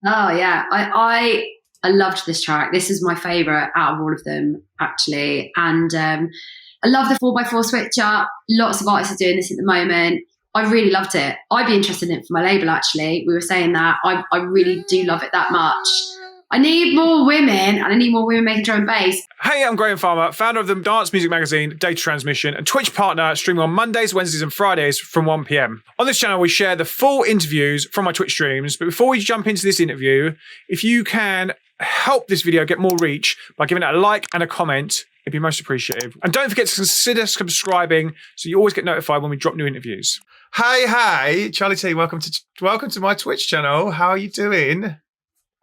Oh yeah, I loved this track. This is my favourite out of all of them, actually. And I love the 4x4 switch up. Lots of artists are doing this at the moment. I really loved it. I'd be interested in it for my label, actually. We were saying that. I really do love it that much. I need more women, and I need more women making drum and bass. Hey, I'm Graham Farmer, founder of the dance music magazine Data Transmission and Twitch partner, streaming on Mondays, Wednesdays and Fridays from 1 p.m. On this channel, we share the full interviews from my Twitch streams. But before we jump into this interview, if you can help this video get more reach by giving it a like and a comment, it'd be most appreciative. And don't forget to consider subscribing so you always get notified when we drop new interviews. Hey, Charlie T, welcome to my Twitch channel. How are you doing?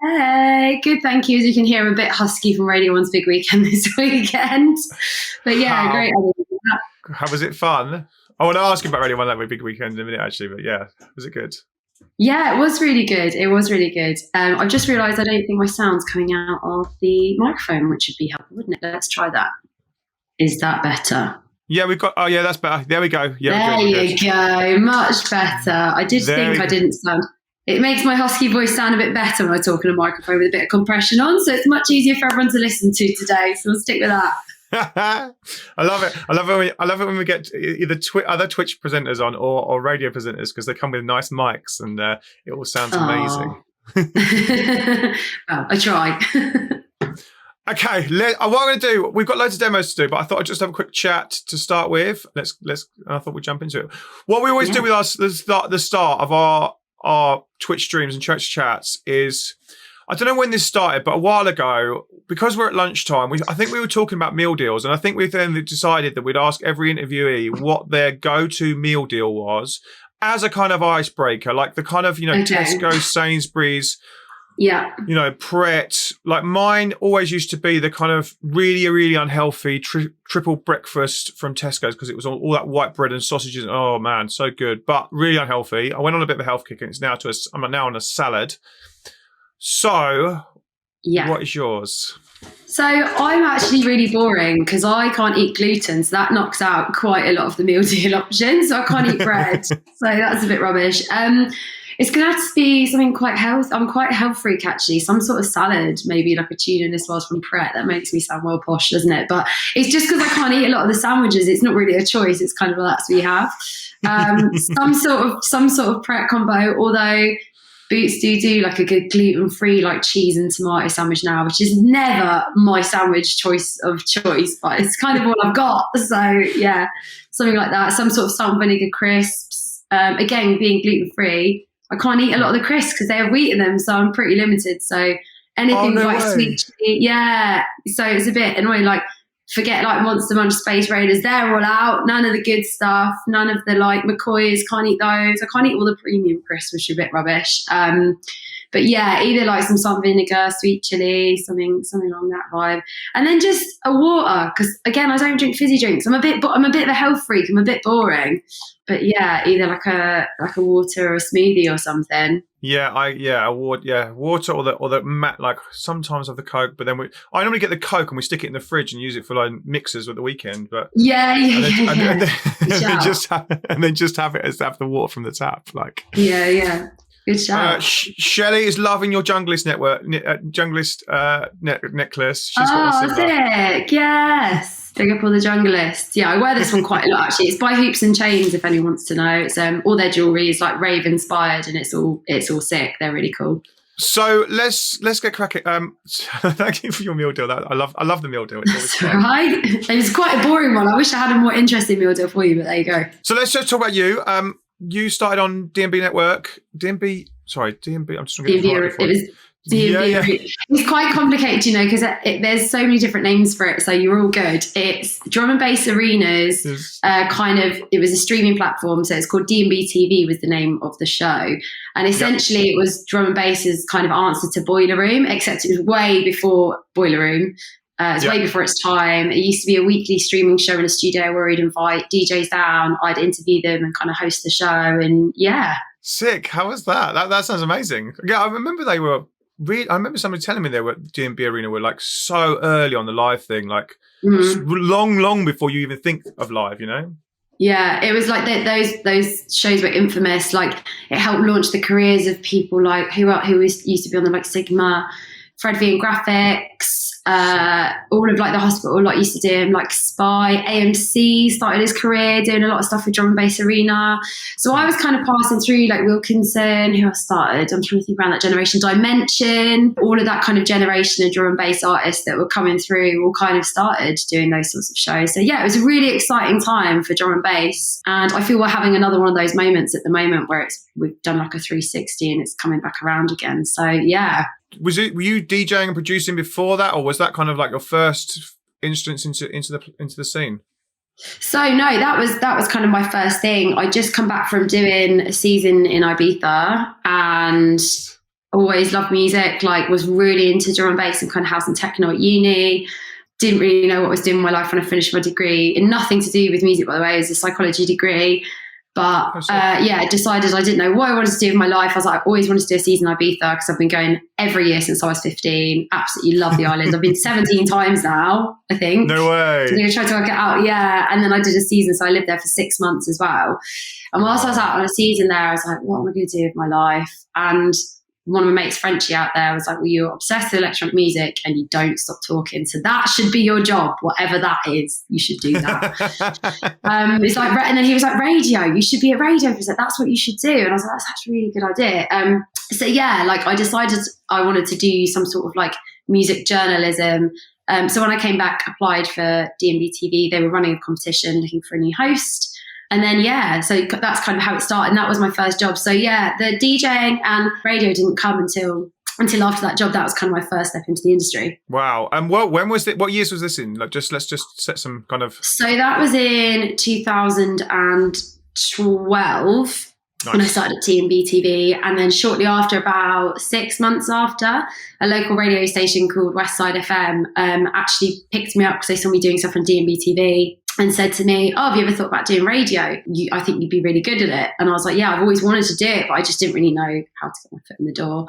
Hey, good, thank you. As you can hear, I'm a bit husky from Radio 1's big weekend this weekend. But yeah, great. How was it fun? I want to ask you about Radio 1 that big weekend in a minute, actually. But yeah, was it good? Yeah, it was really good. I've just realised I don't think my sound's coming out of the microphone, which would be helpful, wouldn't it? Let's try that. Is that better? Yeah, we've got. Oh, yeah, that's better. There we go. Yeah, there you go. Much better. I did think I didn't sound. It makes my husky voice sound a bit better when I talk in a microphone with a bit of compression on, so it's much easier for everyone to listen to today. So we'll stick with that. I love it. I love it when we get either other Twitch presenters on or radio presenters, because they come with nice mics and it all sounds amazing. Well, I try. Okay, what I'm going to do, we've got loads of demos to do, but I thought I'd just have a quick chat to start with. I thought we'd jump into it. What we always do with the start of our Twitch streams and Twitch chats is, I don't know when this started, but a while ago, because we're at lunchtime, I think we were talking about meal deals, and I think we then decided that we'd ask every interviewee what their go-to meal deal was as a kind of icebreaker, like the kind of, Tesco, Sainsbury's, Pret. Like mine always used to be the kind of really, really unhealthy triple breakfast from Tesco's, because it was all that white bread and sausages. Oh man, so good, but really unhealthy. I went on a bit of a health kick, and I'm now on a salad. So, what is yours? So I'm actually really boring because I can't eat gluten, so that knocks out quite a lot of the meal deal options. So I can't eat bread, so that's a bit rubbish. It's going to have to be something quite health. I'm quite health freak, actually. Some sort of salad, maybe like a tuna niswas from Pret. That makes me sound well posh, doesn't it? But it's just because I can't eat a lot of the sandwiches. It's not really a choice. It's kind of that's what we have. Some sort of Pret combo. Although Boots do like a good gluten-free like cheese and tomato sandwich now, which is never my sandwich choice, but it's kind of all I've got. So yeah, something like that. Some sort of salt and vinegar crisps. Again, being gluten-free, I can't eat a lot of the crisps because they have wheat in them, so I'm pretty limited. So anything sweet, yeah. So it's a bit annoying. Like forget like Monster Munch, Space Raiders, they're all out. None of the good stuff. None of the like McCoys. Can't eat those. I can't eat all the premium crisps, which are a bit rubbish. But yeah, either like some salt and vinegar, sweet chili, something along that vibe, and then just a water. Because again, I don't drink fizzy drinks. I'm a bit of a health freak. I'm a bit boring. But yeah, either like a water or a smoothie or something. Water or the like sometimes of the Coke, but then I normally get the Coke and we stick it in the fridge and use it for like mixers at the weekend. But and then just have the water from the tap, like yeah. Good shout. Shelley is loving your Junglist necklace. She's got a sick. Yes. Big up all the Junglists. Yeah, I wear this one quite a lot actually. It's by Hoops and Chains, if anyone wants to know. It's all their jewelry is like rave inspired, and it's all sick. They're really cool. So let's get cracking. Thank you for your meal deal. I love the meal deal. That's right. It's quite a boring one. I wish I had a more interesting meal deal for you, but there you go. So let's just talk about you. You started on D&B Network. D&B. I'm just trying to get it was D&B. It's quite complicated, because there's so many different names for it. So you're all good. It's Drum and Bass Arenas. It was a streaming platform. So it's called D&B TV was the name of the show. And essentially it was Drum and Bass's kind of answer to Boiler Room, except it was way before Boiler Room. It's way before its time. It used to be a weekly streaming show in a studio where we'd invite DJs down, I'd interview them and kind of host the show, and yeah. Sick. How was that? That sounds amazing. Yeah, I remember they were I remember somebody telling me they were D&B Arena were like so early on the live thing, like long before you even think of live, Yeah, it was like those shows were infamous. Like it helped launch the careers of people like who used to be on the like Sigma, Fred V and Graphics, all of like the hospital like used to do him, like Spy, AMC started his career doing a lot of stuff with drum and bass arena. So I was kind of passing through like Wilkinson, who I started. I'm trying to think around that generation, Dimension, all of that kind of generation of drum and bass artists that were coming through all kind of started doing those sorts of shows. So yeah, it was a really exciting time for drum and bass. And I feel we're having another one of those moments at the moment where we've done like a 360 and it's coming back around again. So yeah. Were you DJing and producing before that, or was that kind of like your first instance into the scene? So no, that was kind of my first thing. I just come back from doing a season in Ibiza and always loved music, like was really into drum and bass and kind of house and techno at uni. Didn't really know what I was doing in my life when I finished my degree. And nothing to do with music, by the way. It was a psychology degree. But decided I didn't know what I wanted to do with my life. I was like, I always wanted to do a season in Ibiza because I've been going every year since I was 15. Absolutely love the island. I've been 17 times now, I think. No way. I'm going to try to work it out. Yeah. And then I did a season. So I lived there for 6 months as well. And whilst I was out on a season there, I was like, what am I going to do with my life? And one of my mates, Frenchie out there, was like, well, you're obsessed with electronic music and you don't stop talking. So that should be your job, whatever that is. You should do that. It's like, and then he was like, radio, you should be a radio presenter. That's what you should do. And I was like, that's actually a really good idea. So yeah, like I decided I wanted to do some sort of like music journalism. So when I came back, applied for DNB TV, they were running a competition looking for a new host. And then, yeah, so that's kind of how it started. And that was my first job. So yeah, the DJing and radio didn't come until after that job. That was kind of my first step into the industry. Wow. And when was it? What years was this in? Like, let's just set some kind of. So that was in 2012. Nice. When I started at D&B TV. And then shortly after, about 6 months after, a local radio station called Westside FM actually picked me up because they saw me doing stuff on D&B TV and said to me, oh, have you ever thought about doing radio? I think you'd be really good at it. And I was like, yeah, I've always wanted to do it, but I just didn't really know how to get my foot in the door.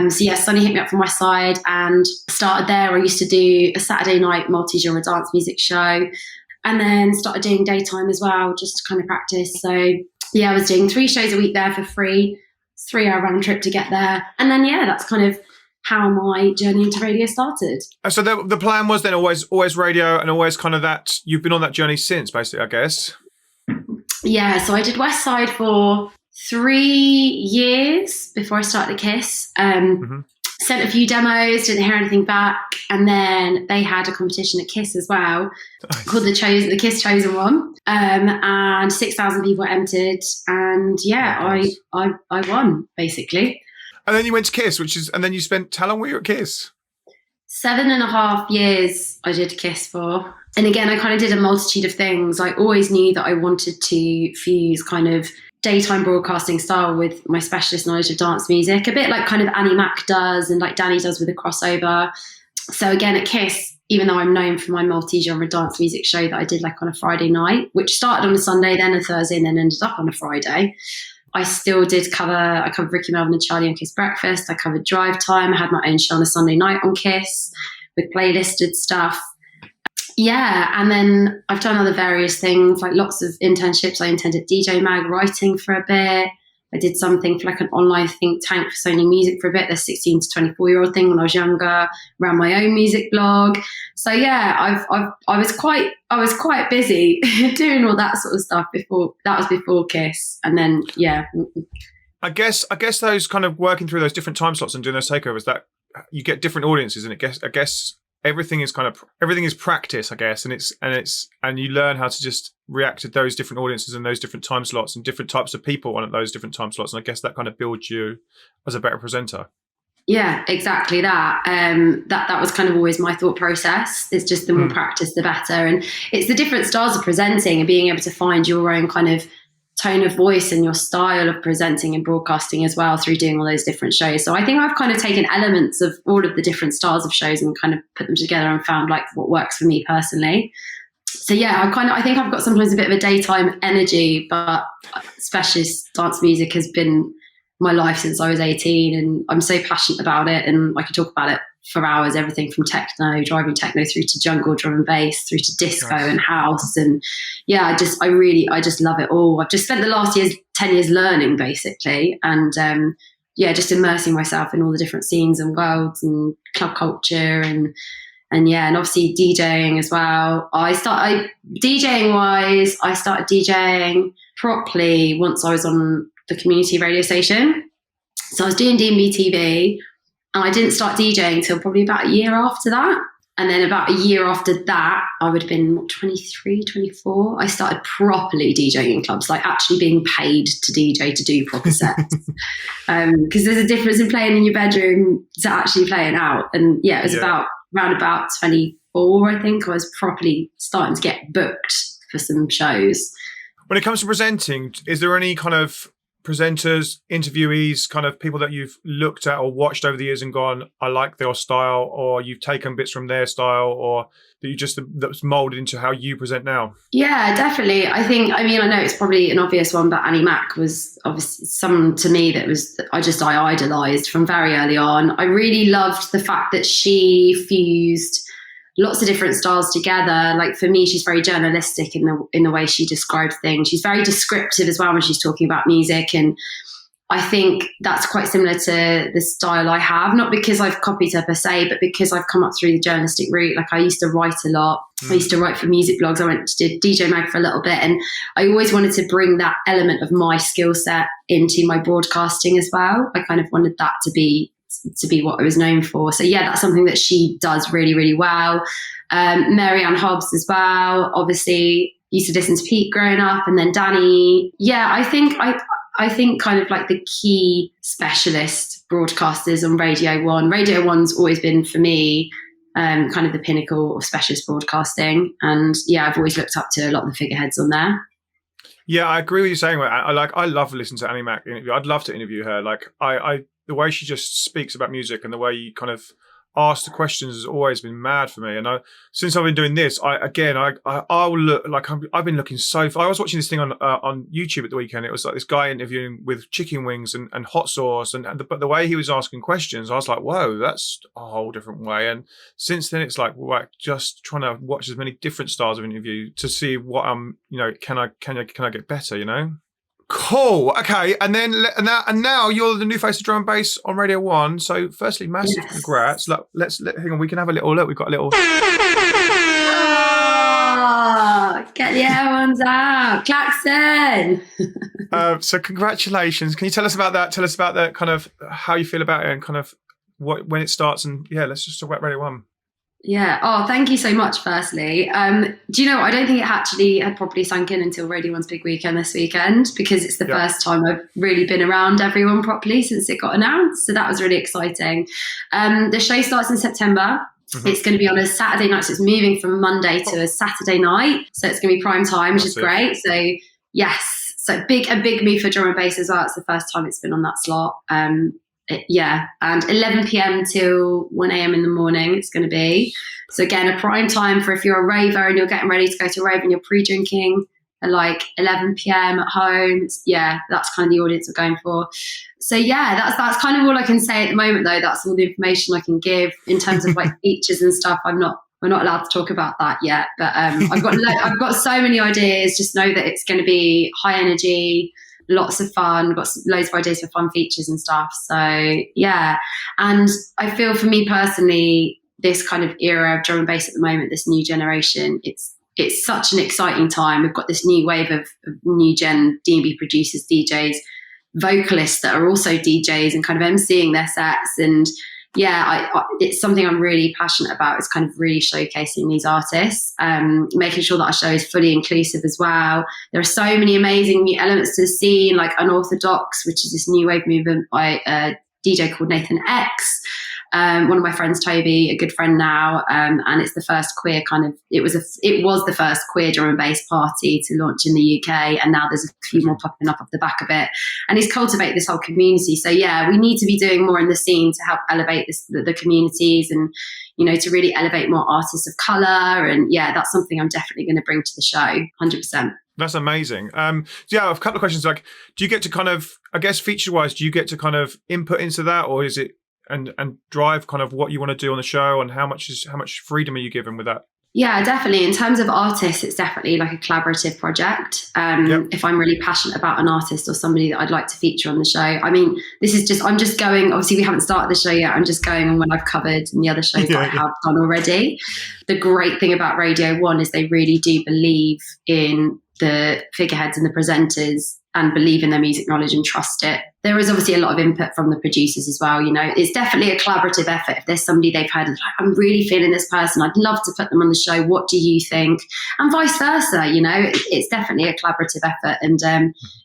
So yeah, Sonny hit me up from Westside and started there. I used to do a Saturday night multi-genre dance music show and then started doing daytime as well, just to kind of practice. So yeah, I was doing 3 shows a week there for free, 3-hour round trip to get there. And then, yeah, that's kind of how my journey into radio started. So the plan was then always radio and always kind of that, you've been on that journey since, basically, I guess. Yeah, so I did Westside for 3 years before I started KISS. Sent a few demos, didn't hear anything back. And then they had a competition at KISS as well, called the KISS Chosen One. And 6,000 people entered. And yeah, I won, basically. And then you went to KISS, and then you spent, how long were you at KISS? 7.5 years I did KISS for. And again, I kind of did a multitude of things. I always knew that I wanted to fuse kind of daytime broadcasting style with my specialist knowledge of dance music, a bit like kind of Annie Mac does and like Danny does with a crossover. So again, at KISS, even though I'm known for my multi-genre dance music show that I did like on a Friday night, which started on a Sunday, then a Thursday, and then ended up on a Friday, I still did I covered Ricky Melvin and Charlie on KISS Breakfast. I covered Drive Time. I had my own show on a Sunday night on KISS with playlisted stuff. Yeah, and then I've done other various things, like lots of internships. I interned at DJ Mag writing for a bit. I did something for like an online think tank for Sony Music for a bit, the 16 to 24-year-old thing when I was younger, ran my own music blog. So yeah, I was quite busy doing all that sort of stuff before KISS. And then yeah. I guess those kind of working through those different time slots and doing those takeovers, that you get different audiences, and I guess everything is practice, I guess, and you learn how to just react to those different audiences and those different time slots and different types of people on those different time slots. And I guess that kind of builds you as a better presenter. Yeah, exactly that. That was kind of always my thought process. It's just the more practice, the better. And it's the different styles of presenting and being able to find your own kind of tone of voice and your style of presenting and broadcasting as well through doing all those different shows. So I think I've kind of taken elements of all of the different styles of shows and kind of put them together and found like what works for me personally. So yeah, I think I've got sometimes a bit of a daytime energy, but specialist dance music has been my life since I was 18, and I'm so passionate about it and I can talk about it for hours, everything from techno, driving techno through to jungle drum and bass, through to disco and house. And yeah, I just love it all. I've just spent the last 10 years learning basically. And just immersing myself in all the different scenes and worlds and club culture and obviously DJing as well. I started DJing properly once I was on the community radio station. So I was doing D&B TV, and I didn't start DJing until probably about a year after that. And then about a year after that, I would have been 23, 24. I started properly DJing in clubs, like actually being paid to DJ to do proper sets. Because there's a difference in playing in your bedroom to actually playing out. And yeah, it was around about 24, I think. I was properly starting to get booked for some shows. When it comes to presenting, is there any kind of presenters, interviewees, kind of people that you've looked at or watched over the years and gone, I like their style, or you've taken bits from their style, or that's molded into how you present now? Yeah, definitely. I know it's probably an obvious one, but Annie Mac was obviously someone to me that I idolized from very early on. I really loved the fact that she fused lots of different styles together. Like for me, she's very journalistic in the way she describes things. She's very descriptive as well when she's talking about music. And I think that's quite similar to the style I have, not because I've copied her per se, but because I've come up through the journalistic route. Like I used to write a lot. I used to write for music blogs. I went to DJ Mag for a little bit, and I always wanted to bring that element of my skill set into my broadcasting as well. I kind of wanted that to be what I was known for. So yeah, that's something that she does really, really well. Mary Ann Hobbs as well. Obviously used to listen to Pete growing up, and then Danny. Yeah, I think kind of like the key specialist broadcasters on Radio 1. Radio 1's always been for me kind of the pinnacle of specialist broadcasting. And yeah, I've always looked up to a lot of the figureheads on there. Yeah, I agree with you saying that. I love listening to Annie Mac interview. I'd love to interview her. Like the way she just speaks about music and the way you kind of ask the questions has always been mad for me. And since I've been doing this, I will look like I've been looking so far. I was watching this thing on YouTube at the weekend. It was like this guy interviewing with chicken wings and hot sauce, but the way he was asking questions, I was like, whoa, that's a whole different way. And since then, it's like just trying to watch as many different styles of interview to see what can I get better, Cool. Okay, and now you're the new face of drum and bass on Radio 1. So, firstly, massive congrats. Look, hang on. We can have a little look. We've got a little. Oh, get the air ones out, Klaxon. So, congratulations. Can you tell us about that? Tell us about that, kind of how you feel about it, and kind of when it starts. And yeah, let's just talk about Radio 1. Yeah. Oh, thank you so much, firstly. Do you know, I don't think it actually had properly sunk in until Radio 1's big weekend this weekend, because it's the first time I've really been around everyone properly since it got announced. So that was really exciting. The show starts in September. Mm-hmm. It's going to be on a Saturday night. So it's moving from Monday to a Saturday night. So it's going to be prime time, which is great. So yes. So a big move for drum and bass as well. It's the first time it's been on that slot. And 11 p.m. till 1 a.m. in the morning it's going to be. So again, a prime time for if you're a raver and you're getting ready to go to a rave and you're pre-drinking at like 11 p.m. at home. That's kind of the audience we're going for. So yeah, that's kind of all I can say at the moment, though. That's all the information I can give in terms of like features and stuff. We're not allowed to talk about that yet, but I've got so many ideas. Just know that it's going to be high energy, lots of fun, got loads of ideas for fun features and stuff. So yeah, and I feel for me personally, this kind of era of drum and bass at the moment, this new generation, it's such an exciting time. We've got this new wave of new gen D&B producers, DJs, vocalists that are also DJs and kind of emceeing their sets. And yeah, it's something I'm really passionate about. It's kind of really showcasing these artists, making sure that our show is fully inclusive as well. There are so many amazing new elements to the scene, like Unorthodox, which is this new wave movement by a DJ called Nathan X. One of my friends, Toby, a good friend now, and it's the first queer it was the first queer drum and bass party to launch in the UK, and now there's a few more popping up off the back of it, and it's cultivate this whole community. So yeah, we need to be doing more in the scene to help elevate the communities, and to really elevate more artists of colour. And yeah, that's something I'm definitely going to bring to the show, 100%. That's amazing. I have a couple of questions. Like, do you get to kind of, I guess feature wise, do you get to kind of input into that, or is it and drive kind of what you want to do on the show, and how much freedom are you given with that? Yeah, definitely. In terms of artists, it's definitely like a collaborative project. If I'm really passionate about an artist or somebody that I'd like to feature on the show, I mean, I'm just going, obviously we haven't started the show yet. I'm just going on what I've covered and the other shows that I have done already. The great thing about Radio 1 is they really do believe in the figureheads and the presenters and believe in their music knowledge and trust it. There is obviously a lot of input from the producers as well. You know, it's definitely a collaborative effort. If there's somebody they've heard, like, I'm really feeling this person, I'd love to put them on the show. What do you think? And vice versa. You know, it's definitely a collaborative effort. And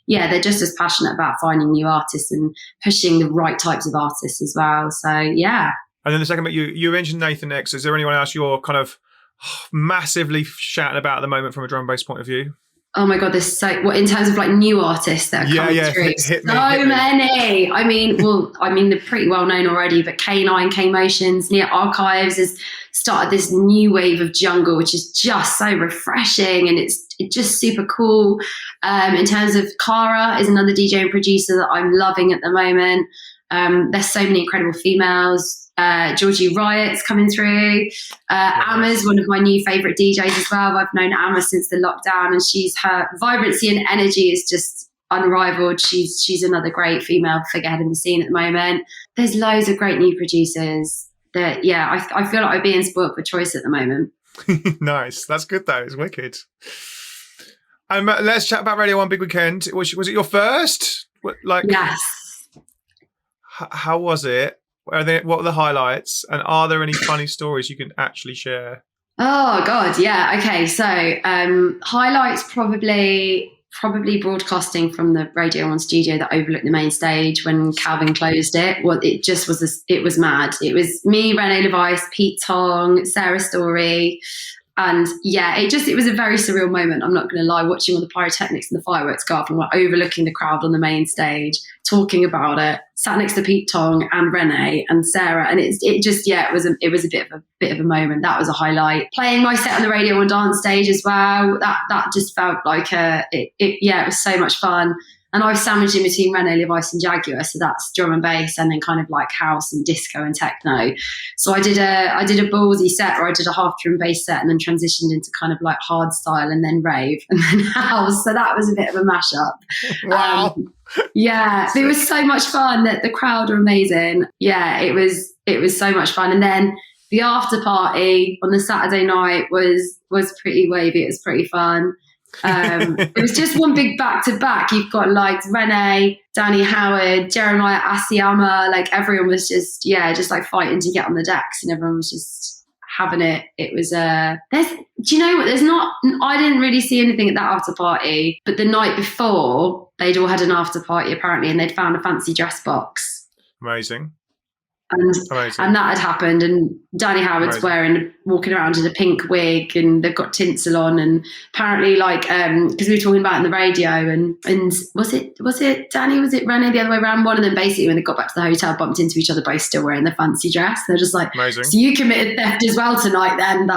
they're just as passionate about finding new artists and pushing the right types of artists as well. So yeah. And then the second bit, you mentioned Nathan X. Is there anyone else you're kind of massively shouting about at the moment from a drum and bass point of view? Oh my God, there's in terms of like new artists that are coming through. Hit me. Many. I mean, they're pretty well known already, but K9, K-Motions, Near Archives has started this new wave of jungle, which is just so refreshing, and it's just super cool. In terms of Cara is another DJ and producer that I'm loving at the moment. There's so many incredible females. Georgie Riot's coming through. Amma's one of my new favourite DJs as well. I've known Amma since the lockdown, and her vibrancy and energy is just unrivaled. She's another great female figurehead in the scene at the moment. There's loads of great new producers that, I feel like I'm being spoiled for choice at the moment. Nice. That's good though. It's wicked. Let's chat about Radio 1 Big Weekend. Was it your first? Yes. How was it? What were the highlights? And are there any funny stories you can actually share? Oh God, yeah. Okay, so highlights probably broadcasting from the Radio 1 studio that overlooked the main stage when Calvin closed it. Well, it just was it was mad. It was me, Renee Levice, Pete Tong, Sarah Story. And it was a very surreal moment. I'm not going to lie, watching all the pyrotechnics and the fireworks go off and we're overlooking the crowd on the main stage, talking about it, sat next to Pete Tong and Renee and Sarah. And it was a bit of a moment. That was a highlight. Playing my set on the Radio 1 dance stage as well. That just felt like it was so much fun. And I was sandwiched in between Renee Levice and Jaguar, so that's drum and bass, and then kind of like house and disco and techno. So I did a ballsy set where I did a half drum bass set and then transitioned into kind of like hard style and then rave and then house. So that was a bit of a mashup. Wow. It was so much fun. That the crowd were amazing. Yeah, it was so much fun. And then the after party on the Saturday night was pretty wavy. It was pretty fun. It was just one big back to back. You've got like Renee, Danny Howard, Jeremiah Asiyama, like everyone was just like fighting to get on the decks, and everyone was just having it. It was do you know what, I didn't really see anything at that after party, but the night before they'd all had an after party apparently, and they'd found a fancy dress box. Amazing. And that had happened, and Danny Howard's walking around in a pink wig, and they've got tinsel on, and apparently because we were talking about it in the radio, and was it Danny, was it Renee, the other way around? One of them basically, when they got back to the hotel, bumped into each other, both still wearing their fancy dress. They're just like, amazing. So you committed theft as well tonight then?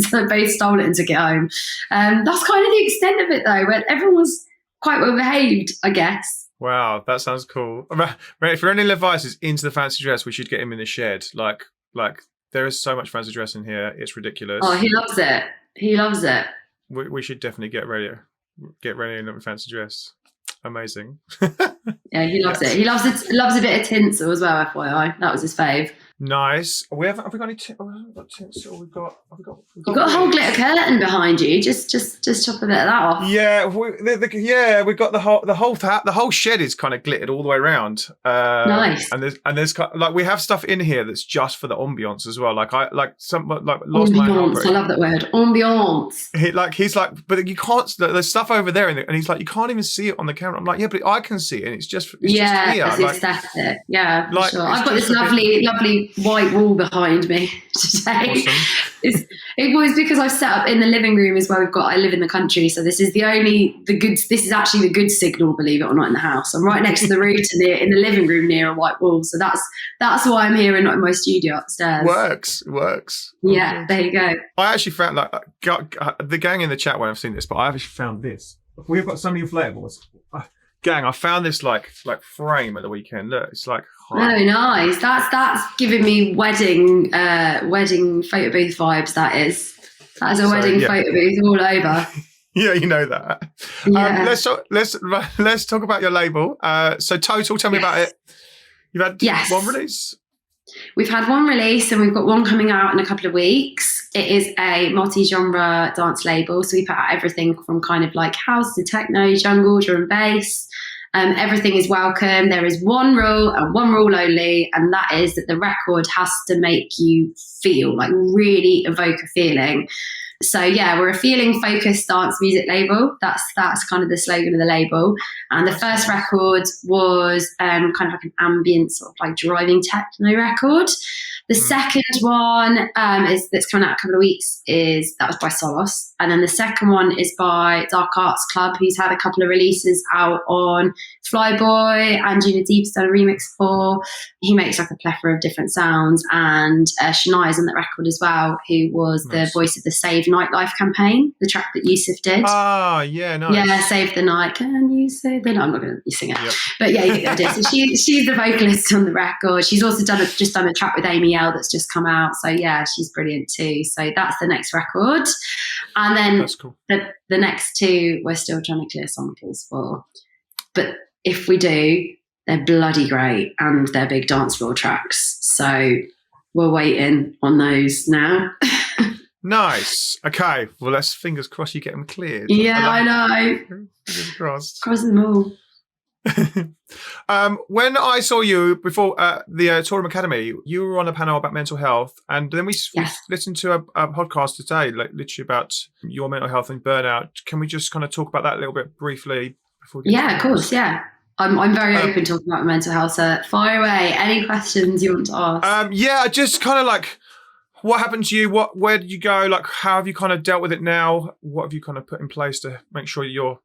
So they both stole it and took it home. That's kind of the extent of it though, where everyone was quite well behaved, I guess. Wow, that sounds cool. If Renee Levice is into the fancy dress, we should get him in the shed. Like there is so much fancy dress in here, it's ridiculous. Oh, he loves it. He loves it. We should definitely get Renee in the fancy dress. Amazing. Yeah, he loves it. He loves a bit of tinsel as well. FYI, that was his fave. Nice. Have we got any? We've got tinsel. We've got You've got a whole glitter curtain behind you. Just chop a bit of that off. Yeah, we've got the whole shed is kind of glittered all the way around. Nice. And there's like we have stuff in here that's just for the ambiance as well. Like lost ambiance. I love that word, ambiance. He's like, but you can't. There's stuff over there, and he's like, you can't even see it on the camera. I'm like, yeah, but I can see it, and it's just here. It's aesthetic. Yeah, for sure. I've got this lovely white wall behind me today. Awesome. It was because I've set up in the living room as well. I live in the country, so this is this is actually the good signal, believe it or not, in the house. I'm right next to the router in the living room near a white wall, so that's why I'm here and not in my studio upstairs. Works. Yeah, there you go. I actually found the gang in the chat won't have seen this, but I actually found this. We've got so many inflatables. gang, I found this like frame at the weekend. Look, it's like oh, nice. That's giving me wedding photo booth vibes. That's a wedding photo booth all over. Yeah, you know that. Yeah. Let's talk about your label. So Total, tell me about it. You've had one release? We've had one release and we've got one coming out in a couple of weeks. It is a multi-genre dance label. So we put out everything from kind of like house to techno, jungle, drum and bass. Everything is welcome. There is one rule and one rule only, and that is that the record has to make you feel, like really evoke a feeling. So yeah, we're a feeling-focused dance music label. That's kind of the slogan of the label. And the first record was kind of like an ambient sort of like driving techno record. The second one that's coming out in a couple of weeks that was by Solos. And then the second one is by Dark Arts Club, who's had a couple of releases out on Flyboy and Gina Deep's done a remix for. He makes like a plethora of different sounds. And Shania's on that record as well, who was the voice of the Save Nightlife campaign, the track that Yusuf did. Ah, yeah, nice. Yeah, Save the Night. Can you save the night? I'm not going to sing it. Yep. But yeah, you get the idea. So she's the vocalist on the record. She's also done a track with Amy L that's just come out. So yeah, she's brilliant too. So that's the next record. And then that's cool. The next two we're still trying to clear samples for. But if we do, they're bloody great and they're big dance floor tracks. So we're waiting on those now. Nice. Okay. Well, let's fingers crossed you get them cleared. Yeah, I know. Fingers crossed. Cross them all. When I saw you before the Torum Academy, you were on a panel about mental health, and then we listened to a podcast today, like literally about your mental health and burnout. Can we just kind of talk about that a little bit briefly? Before we of course. Yeah, I'm very open talking about mental health. So fire away. Any questions you want to ask? Yeah, just kind of like, what happened to you? Where did you go? Like, how have you kind of dealt with it now? What have you kind of put in place to make sure you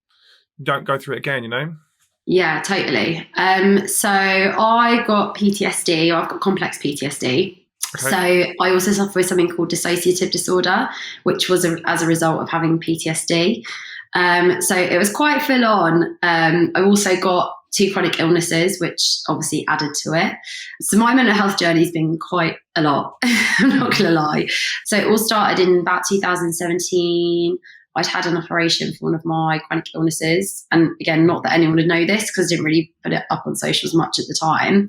don't go through it again? You know. Yeah, totally. So I got PTSD, or I've got complex PTSD. Okay. So I also suffer with something called dissociative disorder, which was as a result of having PTSD. So it was quite full on. I also got 2 chronic illnesses, which obviously added to it. So my mental health journey has been quite a lot. I'm not going to lie. So it all started in about 2017. I'd had an operation for one of my chronic illnesses. And again, not that anyone would know this because I didn't really put it up on socials much at the time.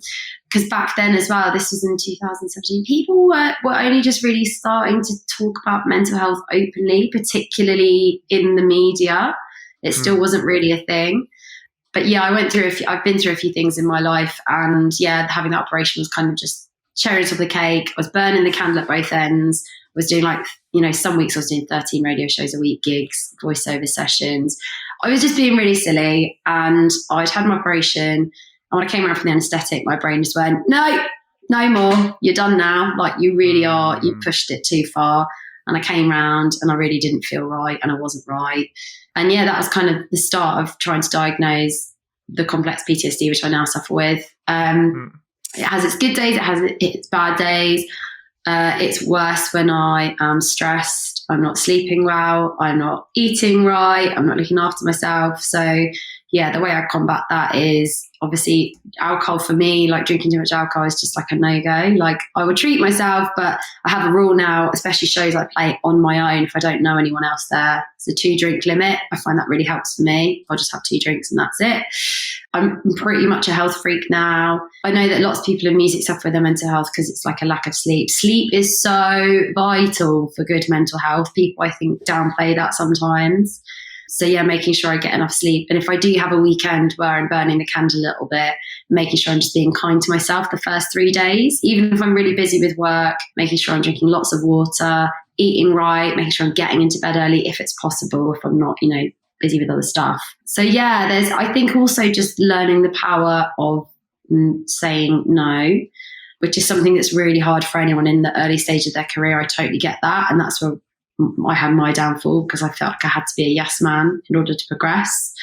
Because back then as well, this was in 2017, people were only just really starting to talk about mental health openly, particularly in the media. It still wasn't really a thing. But yeah, I've been through a few things in my life. And yeah, having that operation was kind of just cherry on top of the cake. I was burning the candle at both ends. I was doing some weeks I was doing 13 radio shows a week, gigs, voiceover sessions. I was just being really silly, and I'd had my operation. And when I came around from the anaesthetic, my brain just went, no more. You're done now. Like, you really are. You pushed it too far. And I came round and I really didn't feel right, and I wasn't right. And yeah, that was kind of the start of trying to diagnose the complex PTSD, which I now suffer with. It has its good days. It has its bad days. It's worse when I am stressed, I'm not sleeping well, I'm not eating right, I'm not looking after myself. So yeah, the way I combat that is obviously alcohol for me. Like, drinking too much alcohol is just like a no-go. Like, I would treat myself, but I have a rule now, especially shows I play on my own if I don't know anyone else there. It's a 2-drink limit. I find that really helps for me. I'll just have 2 drinks and that's it. I'm pretty much a health freak now. I know that lots of people in music suffer with their mental health because it's like a lack of sleep. Sleep is so vital for good mental health. People, I think, downplay that sometimes. So yeah, making sure I get enough sleep. And if I do have a weekend where I'm burning the candle a little bit, making sure I'm just being kind to myself the first 3 days, even if I'm really busy with work, making sure I'm drinking lots of water, eating right, making sure I'm getting into bed early if it's possible, if I'm not, busy with other stuff. So yeah, there's, I think, also just learning the power of saying no, which is something that's really hard for anyone in the early stage of their career. I totally get that. And that's where I had my downfall, because I felt like I had to be a yes man in order to progress.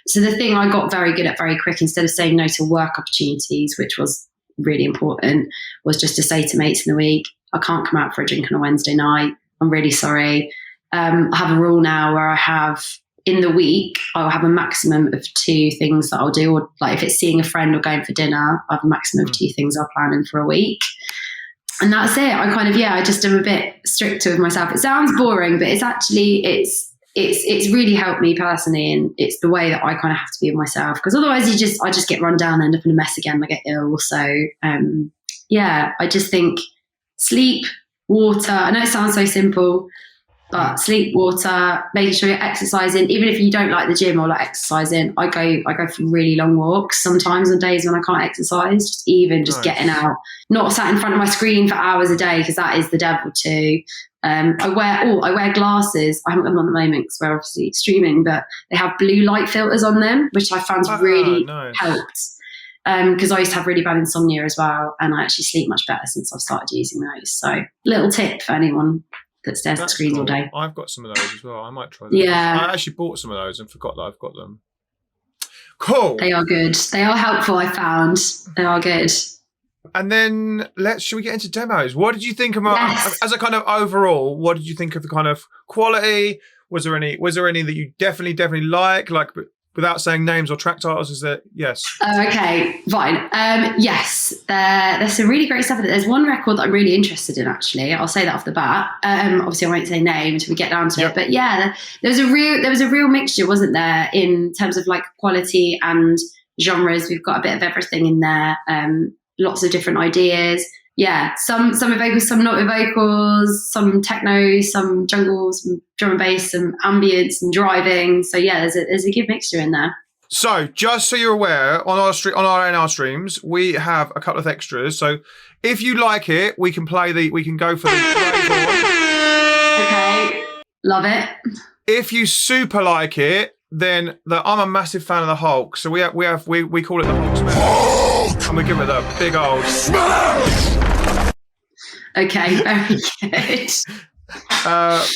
So the thing I got very good at very quick, instead of saying no to work opportunities, which was really important, was just to say to mates in the week, I can't come out for a drink on a Wednesday night. I'm really sorry. I have a rule now where I have in the week, I'll have a maximum of 2 things that I'll do. Or like if it's seeing a friend or going for dinner, I have a maximum of 2 things I'll plan in for a week. And that's it. I just am a bit stricter with myself. It sounds boring, but it's actually, it's really helped me personally. And it's the way that I kind of have to be with myself. Because otherwise I just get run down and end up in a mess again. I get ill. So, I just think sleep, water. I know it sounds so simple, but sleep, water, making sure you're exercising. Even if you don't like the gym or like exercising, I go for really long walks sometimes on days when I can't exercise. Just getting out, not sat in front of my screen for hours a day, because that is the devil too. I wear glasses. I haven't got them on at the moment because we're obviously streaming, but they have blue light filters on them, which I found really helped. Because I used to have really bad insomnia as well, and I actually sleep much better since I've started using those. So, little tip for anyone that stares at screens all day. I've got some of those as well. I might try those. Yeah. I actually bought some of those and forgot that I've got them. Cool. They are good. They are helpful, I found. They are good. And then should we get into demos? What did you think about, as a kind of overall, what did you think of the kind of quality? Was there any that you definitely like without saying names or track titles? Is there? Yes. Okay, fine. Yes, there's some really great stuff. There's one record that I'm really interested in, actually. I'll say that off the bat. Obviously, I won't say name until we get down to it. But yeah, there was a real mixture, wasn't there, in terms of like quality and genres. We've got a bit of everything in there. Lots of different ideas. Yeah, some with vocals, some not with vocals, some techno, some jungle, some drum and bass, some ambient, some driving. So yeah, there's a good mixture in there. So just so you're aware, on our A&R streams, we have a couple of extras. So if you like it, we can go for the Okay, love it. If you super like it, then I'm a massive fan of the Hulk. So we call it the Hulk Smash. And we give it a big old smash. Okay, very good.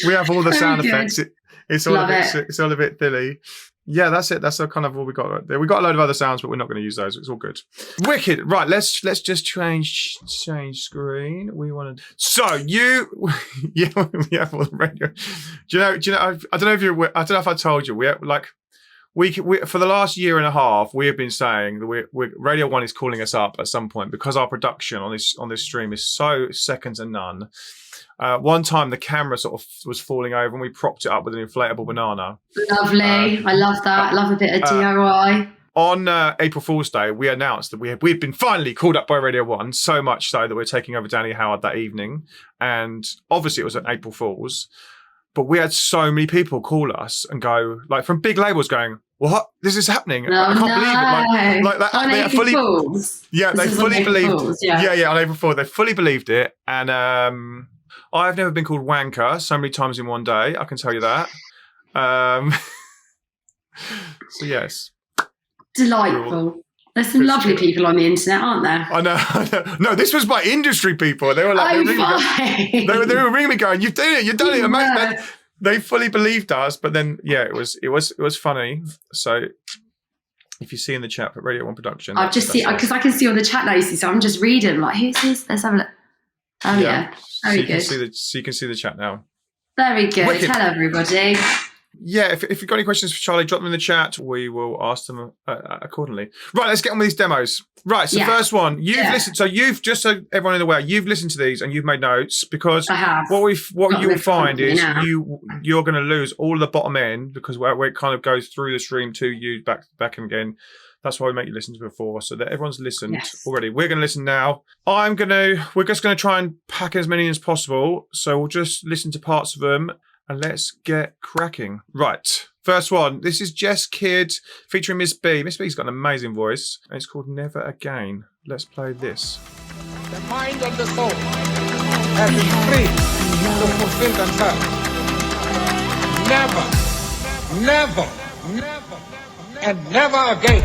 We have all the sound good. effects. It's all a bit silly. Yeah, that's it. That's kind of all we got right there. We got a load of other sounds, but we're not going to use those. It's all good. Wicked. Right, let's just change screen. We want to. So we have all the radio. Do you know? I don't know if I told you. We for the last year and a half, we have been saying that Radio 1 is calling us up at some point because our production on this stream is so second to none. One time the camera sort of was falling over and we propped it up with an inflatable banana. Lovely. I love that. I love a bit of DIY. On April Fool's Day, we announced that we'd been finally called up by Radio 1, so much so that we're taking over Danny Howard that evening. And obviously it was an April Fool's. But we had so many people call us and go, like, from big labels going, what? This is happening. I can't believe it. Like that. On April Fools. Yeah, they fully believed. Yeah, on April Fool's. They fully believed it. And I've never been called wanker so many times in one day. I can tell you that. So, yes. Delightful. There's some lovely people on the internet, aren't there? I know. No, this was by industry people. They were like, they were ringing me going, "You've done it. You've done it." No. They fully believed us, but then it was funny. So if you see in the chat for Radio 1 Production, I've just seen because I can see all the chat notes, so I'm just reading like, who's this? Let's have a look. Oh yeah, very good. So you can see the chat now. Very good. Wicked. Hello everybody. Yeah, if you've got any questions for Charlie, drop them in the chat. We will ask them accordingly. Right, let's get on with these demos. Right, so first one, you've listened. So just so everyone in the way, you've listened to these and you've made notes because I have. What you will find is you're going to lose all of the bottom end because where it kind of goes through the stream to you back and again. That's why we make you listen to before, so that everyone's listened already. We're going to listen now. We're just going to try and pack as many as possible. So we'll just listen to parts of them. And let's get cracking. Right. First one. This is Jess Kidd featuring Miss B. Miss B's got an amazing voice. And it's called Never Again. Let's play this. The mind and the soul have been free to fulfill themselves. Never, and never again.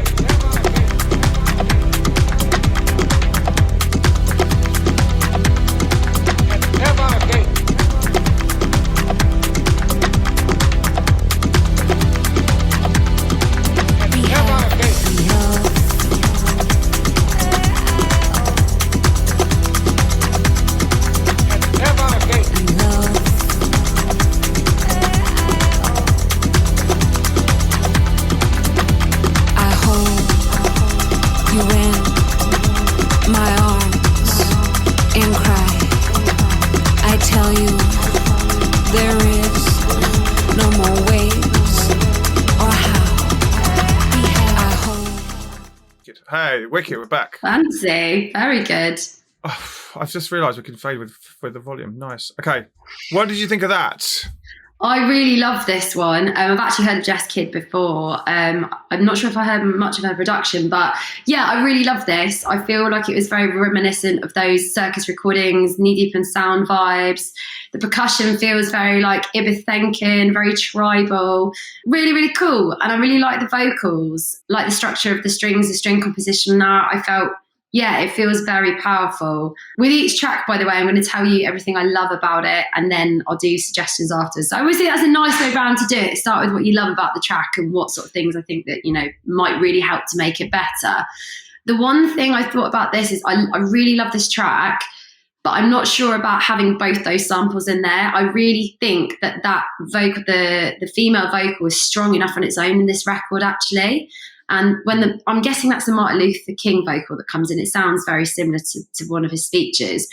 Hey, wicked, we're back. Fancy. Very good. Oh, I've just realised we can fade with the volume. Nice. Okay. What did you think of that? I really love this one. I've actually heard of Jess Kidd before. I'm not sure if I heard much of her production, but yeah, I really love this. I feel like it was very reminiscent of those circus recordings, Knee Deep and Sound vibes. The percussion feels very like Ibithenkin, very tribal. Really, really cool. And I really like the vocals, like the structure of the strings, the string composition now. I felt, yeah, it feels very powerful. With each track, by the way, I'm going to tell you everything I love about it, and then I'll do suggestions after. So I always think that's a nice way round to do it. Start with what you love about the track and what sort of things I think that, you know, might really help to make it better. The one thing I thought about this is I really love this track, but I'm not sure about having both those samples in there. I really think that vocal, the female vocal is strong enough on its own in this record, actually. And I'm guessing that's the Martin Luther King vocal that comes in. It sounds very similar to one of his speeches.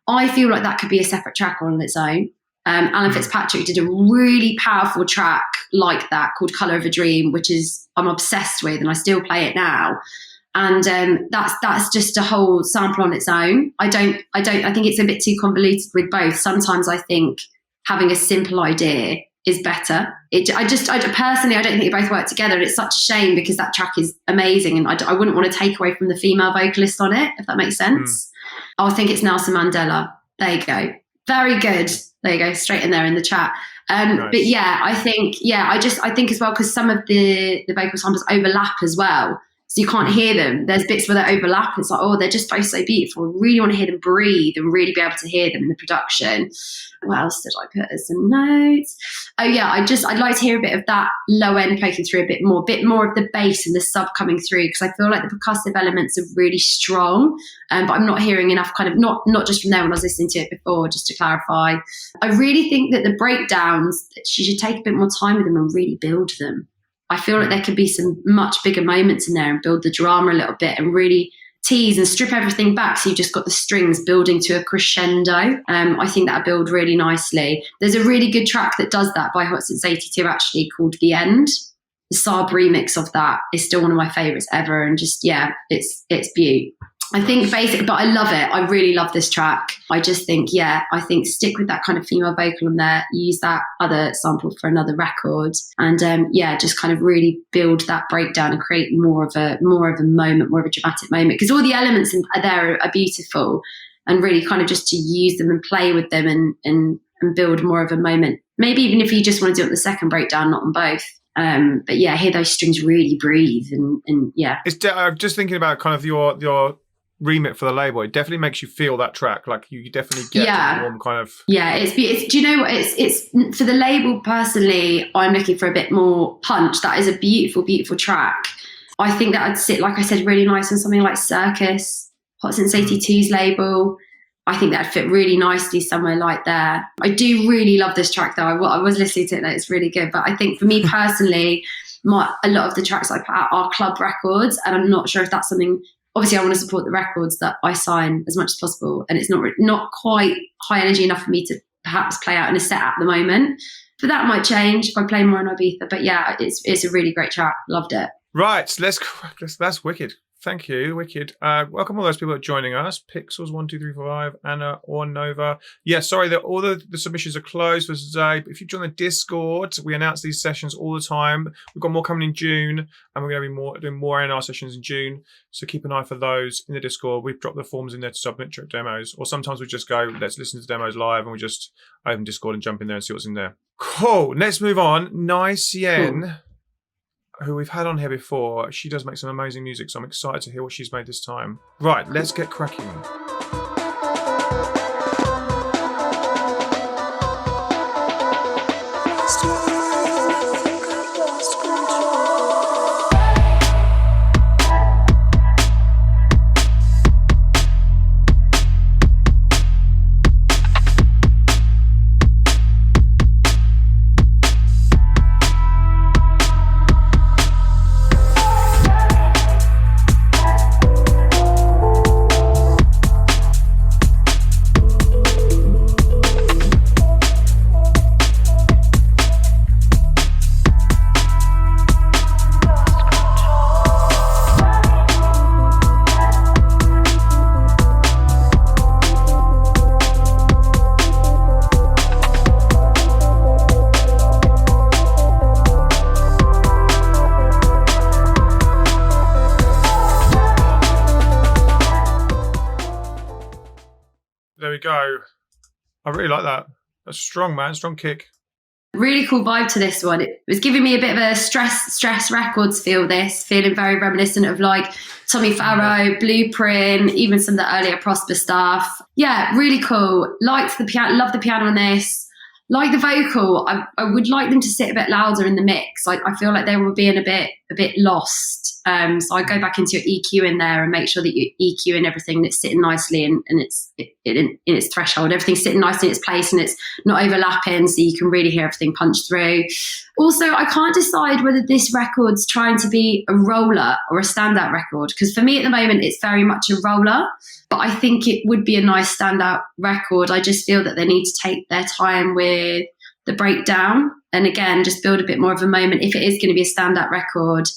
I feel like that could be a separate track on its own. Alan Fitzpatrick did a really powerful track like that called Colour of a Dream, which is I'm obsessed with, and I still play it now. And that's just a whole sample on its own. I think it's a bit too convoluted with both. Sometimes I think having a simple idea is better. I personally, I don't think they both work together. And it's such a shame because that track is amazing. And I wouldn't want to take away from the female vocalist on it, if that makes sense. I think it's Nelson Mandela. There you go. Very good. There you go. Straight in there in the chat. Nice. But yeah, I think as well, because some of the vocal samples overlap as well. So you can't hear them. There's bits where they overlap. And it's like, oh, they're just both so beautiful. I really want to hear them breathe and really be able to hear them in the production. What else did I put as some notes? Oh yeah, I'd like to hear a bit of that low end poking through a bit more of the bass and the sub coming through, because I feel like the percussive elements are really strong, but I'm not hearing enough kind of, not just from there when I was listening to it before, just to clarify. I really think that the breakdowns, she should take a bit more time with them and really build them. I feel like there could be some much bigger moments in there and build the drama a little bit and really tease and strip everything back so you've just got the strings building to a crescendo. I think that'll build really nicely. There's a really good track that does that by Hot Since 82 actually called The End. The Saab remix of that is still one of my favourites ever, and just, yeah, it's beaut. I think but I love it. I really love this track. I just think, I think stick with that kind of female vocal on there, use that other sample for another record, and just kind of really build that breakdown and create more of a moment, more of a dramatic moment, because all the elements are beautiful, and really kind of just to use them and play with them and build more of a moment. Maybe even if you just want to do it on the second breakdown, not on both. But yeah, hear those strings really breathe and yeah. I'm just thinking about kind of your remit for the label. It definitely makes you feel that track, like you definitely get the warm kind of. Yeah, it's do you know what, it's for the label personally, I'm looking for a bit more punch. That is a beautiful track. I think that would sit, like I said, really nice on something like Circus, Hot Since 82's label. I think that'd fit really nicely somewhere like there. I do really love this track though. I was listening to it and it's really good, but I think for me personally, a lot of the tracks I put out are club records, and I'm not sure if that's something. Obviously, I want to support the records that I sign as much as possible, and it's not quite high energy enough for me to perhaps play out in a set at the moment. But that might change if I play more in Ibiza. But yeah, it's a really great track. Loved it. Right, that's wicked. Thank you, wicked. Welcome all those people that are joining us. Pixels 1235, Anna or Nova. Yeah, sorry that all the submissions are closed for today. But if you join the Discord, we announce these sessions all the time. We've got more coming in June, and we're going to be doing more A&R sessions in June. So keep an eye for those in the Discord. We've dropped the forms in there to submit track demos, or sometimes we just go, let's listen to demos live, and we just open Discord and jump in there and see what's in there. Cool. Let's move on. Nice Yen. Cool. Who we've had on here before. She does make some amazing music, so I'm excited to hear what she's made this time. Right, let's get cracking. There we go. I really like that. That's strong, man. Strong kick. Really cool vibe to this one. It was giving me a bit of a stress records feel, this, feeling very reminiscent of like Tommy Farrow, Blueprint, even some of the earlier Prosper stuff. Yeah, really cool. Liked the piano, love the piano on this. Like the vocal, I would like them to sit a bit louder in the mix. I feel like they were being a bit lost. So I go back into your EQ in there and make sure that you EQ in everything, that's sitting nicely and it's in its threshold. Everything's sitting nicely in its place and it's not overlapping, so you can really hear everything punch through. Also, I can't decide whether this record's trying to be a roller or a standout record, because for me at the moment it's very much a roller, but I think it would be a nice standout record. I just feel that they need to take their time with the breakdown and again just build a bit more of a moment. If it is going to be a standout record,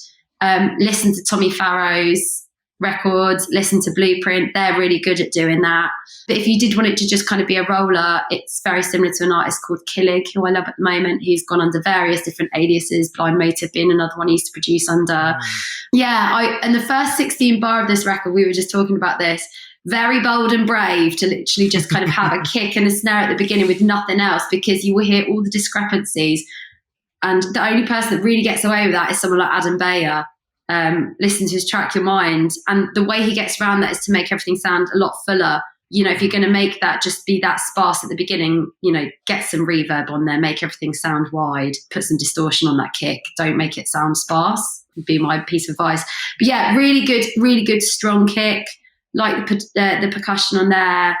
listen to Tommy Farrow's records, listen to Blueprint. They're really good at doing that. But if you did want it to just kind of be a roller, it's very similar to an artist called Killig, who I love at the moment, who's gone under various different aliases, Blind Motive being another one he used to produce under. And the first 16 bar of this record, we were just talking about this, very bold and brave to literally just kind of have a kick and a snare at the beginning with nothing else, because you will hear all the discrepancies. And the only person that really gets away with that is someone like Adam Beyer. Listen to his track Your Mind, and the way he gets around that is to make everything sound a lot fuller. You know, if you're going to make that just be that sparse at the beginning, you know, get some reverb on there, make everything sound wide, put some distortion on that kick, don't make it sound sparse, would be my piece of advice. But yeah, really good strong kick, like the percussion on there.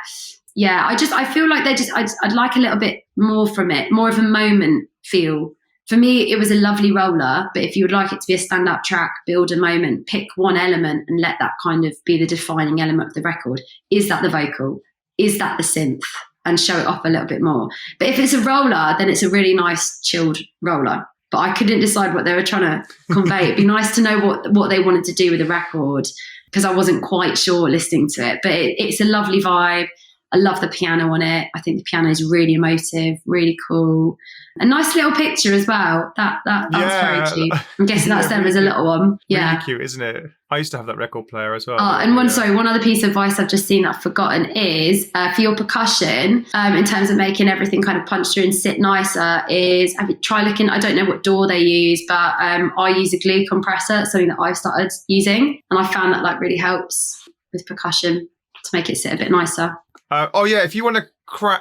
Yeah, I feel like I'd like a little bit more from it, more of a moment feel. For me, it was a lovely roller, but if you would like it to be a stand-up track, build a moment, pick one element and let that kind of be the defining element of the record. Is that the vocal? Is that the synth? And show it off a little bit more. But if it's a roller, then it's a really nice, chilled roller. But I couldn't decide what they were trying to convey. It'd be nice to know what they wanted to do with the record, because I wasn't quite sure listening to it. But it's a lovely vibe. I love the piano on it. I think the piano is really emotive, really cool. A nice little picture as well. That was very cute. I'm guessing that's them as a little one. Yeah. Really cute, isn't it? I used to have that record player as well. And one other piece of advice I've just seen that I've forgotten is for your percussion, in terms of making everything kind of punch through and sit nicer, is try looking, I don't know what DAW they use, but I use a glue compressor, something that I've started using. And I found that like really helps with percussion to make it sit a bit nicer. If you want to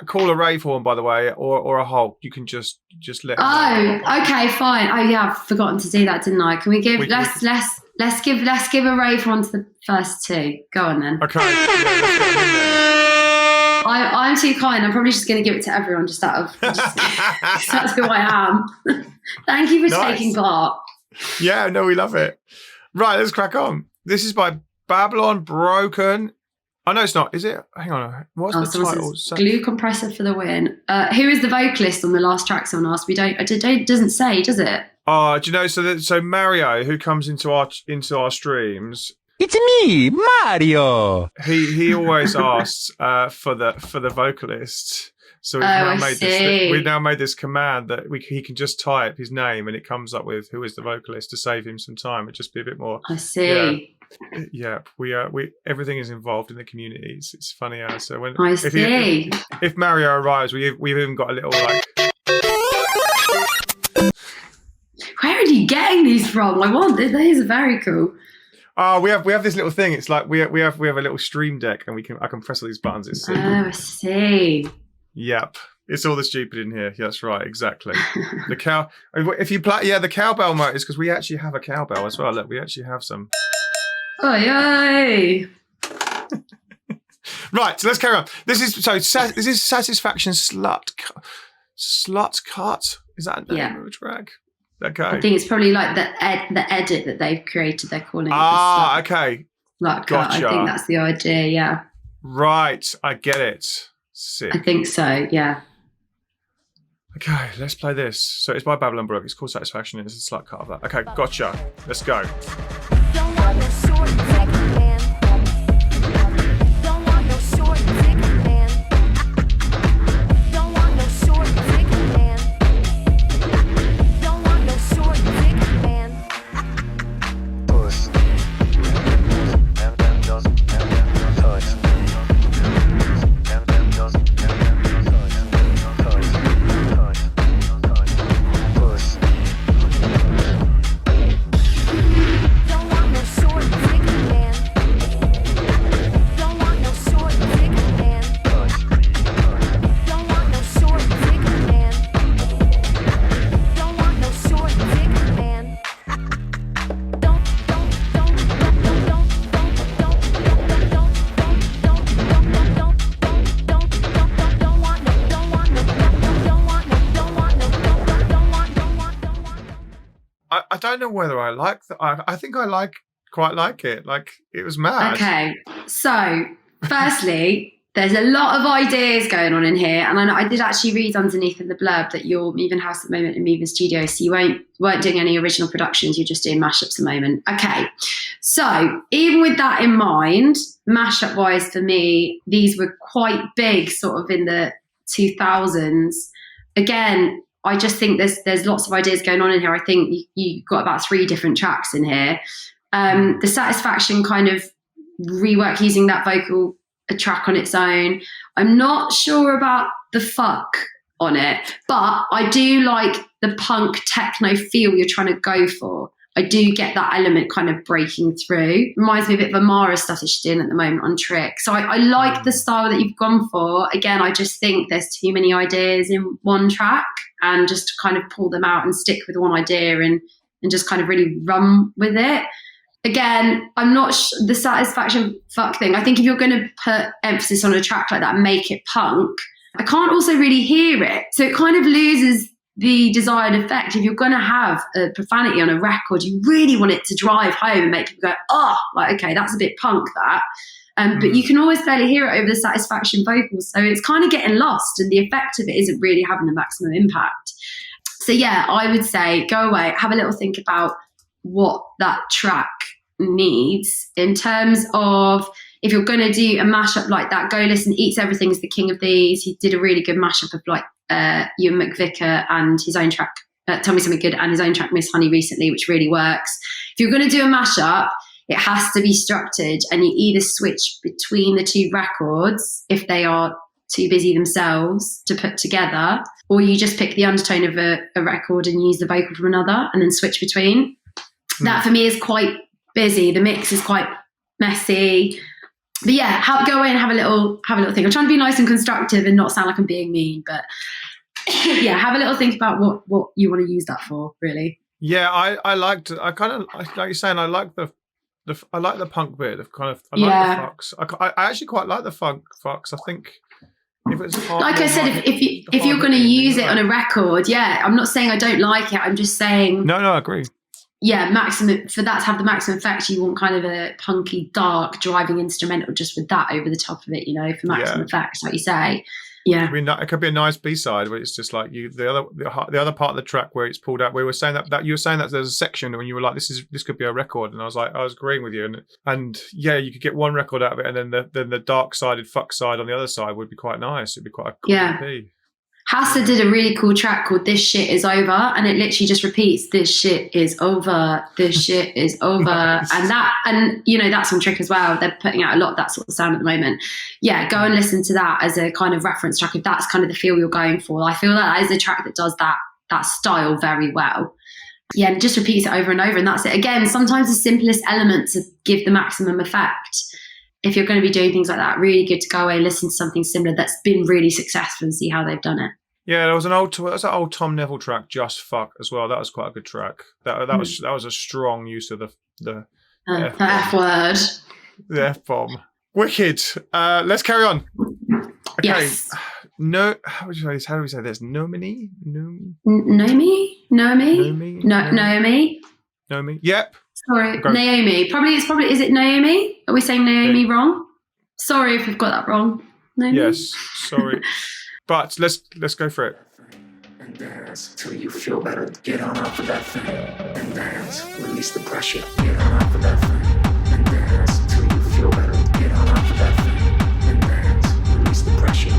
call a rave horn, by the way, or a Hulk, you can just let. Okay, fine. Oh yeah, I've forgotten to do that, didn't I? Can we give let's give a rave horn to the first two. Go on then. Okay. I'm too kind. I'm probably just going to give it to everyone, just that's who I am. Thank you for taking part. Yeah, no, we love it. Right, let's crack on. This is by Babylon Broken. Oh, no, it's not. Is it? Hang on. What's the title? Glue Compressor for the Win. Who is the vocalist on the last track? Someone asked. It doesn't say, does it? Oh, do you know? So Mario, who comes into our streams, it's me, Mario. He always asks for the vocalist. So we've now made this command that he can just type his name and it comes up with who is the vocalist to save him some time. It'd just be a bit more. I see. Yeah, we everything is involved in the communities. It's funny how so when if Mario arrives, we've even got a little like. Where are you getting these from? I want these are very cool. We have this little thing. It's like we have a little stream deck and I can press all these buttons. It's I see. Yep. It's all the stupid in here. Yeah, that's right. Exactly. The cow. If you play, the cowbell motor is because we actually have a cowbell as well. Look, we actually have some. Oi. Right, so let's carry on. This is Satisfaction Slut Cut. Is that a name of a track? Okay. I think it's probably like the edit that they've created. They're calling it. Okay. Slut Cut. Gotcha. I think that's the idea. Yeah. Right, I get it. Sick. I think so. Yeah. Okay, let's play this. So it's by Babylon Brook. It's called Satisfaction. It's a slut cut of that. Okay, gotcha. Let's go. Don't want no short dick man. Don't want no short dick man. Don't want no short dick man. Don't want no short dick man. Puss. And then just I don't know whether I like that. I think I quite like it. Like, it was mad. Okay, so firstly, there's a lot of ideas going on in here, and I did actually read underneath in the blurb that you're moving house at the moment and moving studio, so you weren't doing any original productions, you're just doing mashups at the moment. Okay, so even with that in mind, mashup wise for me, these were quite big, sort of in the 2000s. Again, I just think there's lots of ideas going on in here. I think you got about 3 different tracks in here. The Satisfaction kind of rework using that vocal a track on its own. I'm not sure about the fuck on it, but I do like the punk techno feel you're trying to go for. I do get that element kind of breaking through. Reminds me a bit of Amara stuff that she's doing at the moment on Trick. So I like the style that you've gone for. Again, I just think there's too many ideas in one track, and just to kind of pull them out and stick with one idea and just kind of really run with it. Again, I'm not the Satisfaction fuck thing. I think if you're going to put emphasis on a track like that, make it punk. I can't also really hear it. So it kind of loses the desired effect. If you're going to have a profanity on a record, you really want it to drive home and make people go, oh, like, okay, that's a bit punk, that. But you can always barely hear it over the Satisfaction vocals. So it's kind of getting lost, and the effect of it isn't really having the maximum impact. So yeah, I would say go away, have a little think about what that track needs in terms of, if you're going to do a mashup like that, go listen. Eats Everything's the king of these. He did a really good mashup of like Ewan McVicker and his own track, Tell Me Something Good, and his own track Miss Honey recently, which really works. If you're going to do a mashup, it has to be structured, and you either switch between the 2 records if they are too busy themselves to put together, or you just pick the undertone of a record and use the vocal from another and then switch between. That for me is quite busy. The mix is quite messy. But yeah, go away and have a little think. I'm trying to be nice and constructive and not sound like I'm being mean, but yeah, have a little think about what you want to use that for, really. Yeah, I like you're saying, I like the punk bit of kind of, I like the fucks. I actually quite like the funk fucks. I think if it's hard, like I said, if you're going to use it on a record, yeah, I'm not saying I don't like it. I'm just saying. No, I agree. Yeah, maximum for that to have the maximum effect, you want kind of a punky, dark, driving instrumental just with that over the top of it, for maximum effect, like you say. Yeah, it could be a nice B-side where it's just like the other part of the track where it's pulled out. We were saying that you were saying that there's a section when you were like, this could be a record, and I was agreeing with you, and yeah, you could get one record out of it, and then the dark sided fuck side on the other side would be quite nice. It'd be quite a cool EP. Hassa did a really cool track called This Shit Is Over, and it literally just repeats, this shit is over, this shit is over. Nice. And that's on Trick as well. They're putting out a lot of that sort of sound at the moment. Yeah, go and listen to that as a kind of reference track if that's kind of the feel you're going for. I feel that is a track that does that style very well. Yeah, and it just repeats it over and over, and that's it. Again, sometimes the simplest elements give the maximum effect. If you're going to be doing things like that, really good to go away and listen to something similar that's been really successful and see how they've done it. Yeah, there was an old Tom Neville track, Just Fuck, as well. That was quite a good track. That was a strong use of the F word. The F bomb. Wicked. Let's carry on. Okay. Yes. No, how do we say this? Nomi? Yep. Sorry, Naomi. Is it Naomi? Are we saying Naomi wrong? Sorry if we've got that wrong. Naomi? Yes, sorry. But let's go for it. And dance till you feel better. Get on off of that thing. And dance. Release the pressure. Get on off of that thing. And dance till you feel better. Get on off of that thing. And dance. Release the pressure.